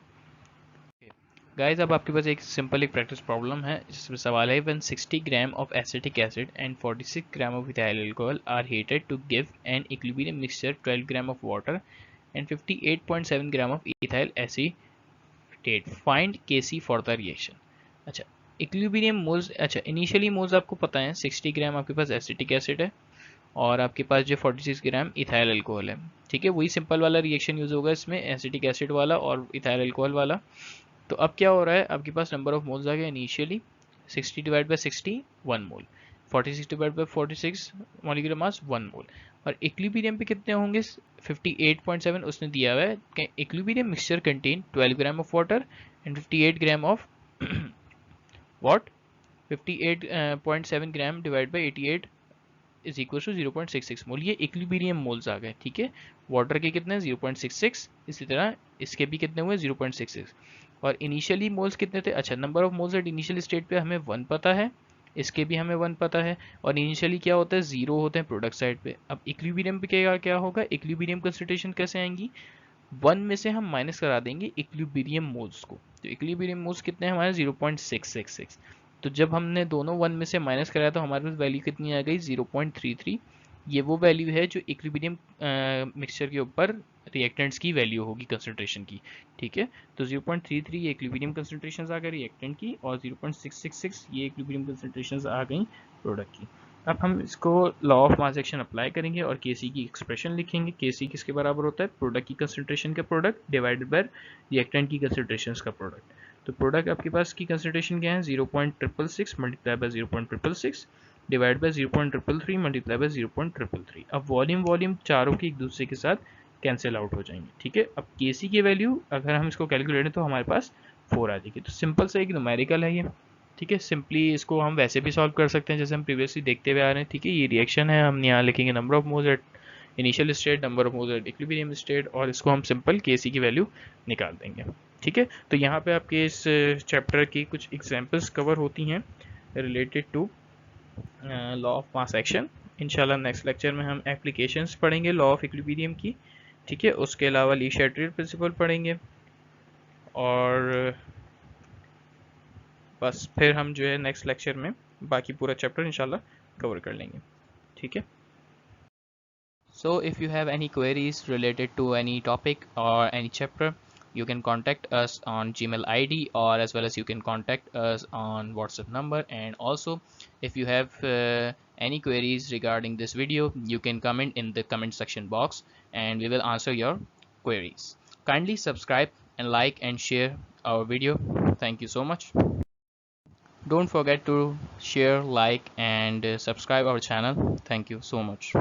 गाइस, अब आपके पास एक सिंपल एक प्रैक्टिस प्रॉब्लम है, जिसमें सवाल है, when 60 gram of acetic acid and 46 gram of ethyl alcohol are heated to give an equilibrium mixture 12 gram of water and 58.7 gram of ethyl acetate, find Kc for the reaction. अच्छा, equilibrium moles, अच्छा initially moles आपको पता है 60 ग्राम आपके पास acetic acid है और आपके पास जो 46 ग्राम इथाइल अल्कोहल है, ठीक है। वही सिंपल वाला रिएक्शन यूज होगा इसमें, एसिटिक एसिड वाला और इथाइल अल्कोहल वाला। तो अब क्या हो रहा है, आपके पास नंबर ऑफ मोल्स आ गया initially 60 divide by 60 1 mole, 46 divide by 46 molecular mass 1 मोल। और इक्विलिब्रियम पे कितने होंगे, 58.7 उसने दिया हुआ है। Equilibrium mixture contain 12 gram of water and 58 gram of what, 58.7 gram divide by 88 is equal to 0.66 mole. ये इक्विलिब्रियम मोल्स आ गए, ठीक है। वाटर के कितने 0.66, इसी तरह इसके भी कितने हुए 0.66। और इनिशियली मोल्स कितने थे, अच्छा number of moles at initial state पे हमें 1 पता है, इसके भी हमें 1 पता है। और इनिशियली क्या होता है, 0 होते हैं प्रोडक्ट साइड पे। अब इक्विलिब्रियम पे क्या होगा, इक्विलिब्रियम कंसंट्रेशन कैसे आएंगी, 1 में से हम माइनस करा देंगे इक्विलिब्रियम मोल्स को। तो इक्विलिब्रियम मोल्स कितने हैं हमारे 0.666। तो जब हमने दोनों 1 में से माइनस कराया तो हमारे पास वैल्यू कितनी आ गई, 0.33। ये वो वैल्यू है जो इक्विलिब्रियम मिक्सचर के ऊपर रिएक्टेंट्स की वैल्यू होगी कंसंट्रेशन की, ठीक है। तो 0.33 ये इक्विलिब्रियम कंसंट्रेशन आ गई रिएक्टेंट की और 0.666 ये इक्विलिब्रियम कंसंट्रेशन आ गई प्रोडक्ट की। अब हम इसको law of mass action apply करेंगे और Kc की एक्सप्रेशन लिखेंगे। Kc किसके बराबर होता है, प्रोडक्ट की कंसंट्रेशन का प्रोडक्ट डिवाइडेड बाय रिएक्टेंट की कंसंट्रेशन का प्रोडक्ट। तो प्रोडक्ट आपके पास की कंसंट्रेशन क्या है, 0.666 multiply by 0.666 divide by 0.333 multiply by 0.333। अब वॉल्यूम चारों की एक दूसरे के साथ कैंसिल आउट हो जाएंगे, ठीक है। अब Kc की वैल्यू अगर हम इसको कैलकुलेट करें तो हमारे पास 4 आ जाएगी। तो सिंपल सा एक न्यूमेरिकल है ये, ठीक है। सिंपली इसको हम वैसे भी सॉल्व कर सकते हैं जैसे हम प्रीवियसली देखते हुए आ रहे हैं, ठीक है। ये रिएक्शन है, हम यहाँ लिखेंगे number of moles at initial state, number of moles eight equilibrium state, और इसको हम सिंपल Kc की वैल्यू निकाल देंगे, ठीक है। तो यहाँ पे आपके इस चैप्टर की कुछ एग्जांपल्स कवर होती हैं related to law of mass action. इंशाल्लाह नेक्स्ट लेक्चर में हम एप्लीकेशंस पढ़ेंगे लॉ ऑफ इक्विलिब्रियम की, ठीक है। उसके अलावा ली शैट्रियर प्रिंसिपल पढ़ेंगे और बस फिर हम जो है नेक्स्ट लेक्चर में बाकी पूरा चैप्टर इंशाल्लाह कवर कर लेंगे, ठीक है। So if you have any queries related to any topic or any chapter, you can contact us on Gmail ID, or as well as you can contact us on WhatsApp number. And also if you have any queries regarding this video, you can comment in the comment section box and we will answer your queries. Kindly subscribe and like and share our video. Thank you so much. Don't forget to share, like and subscribe our channel. Thank you so much.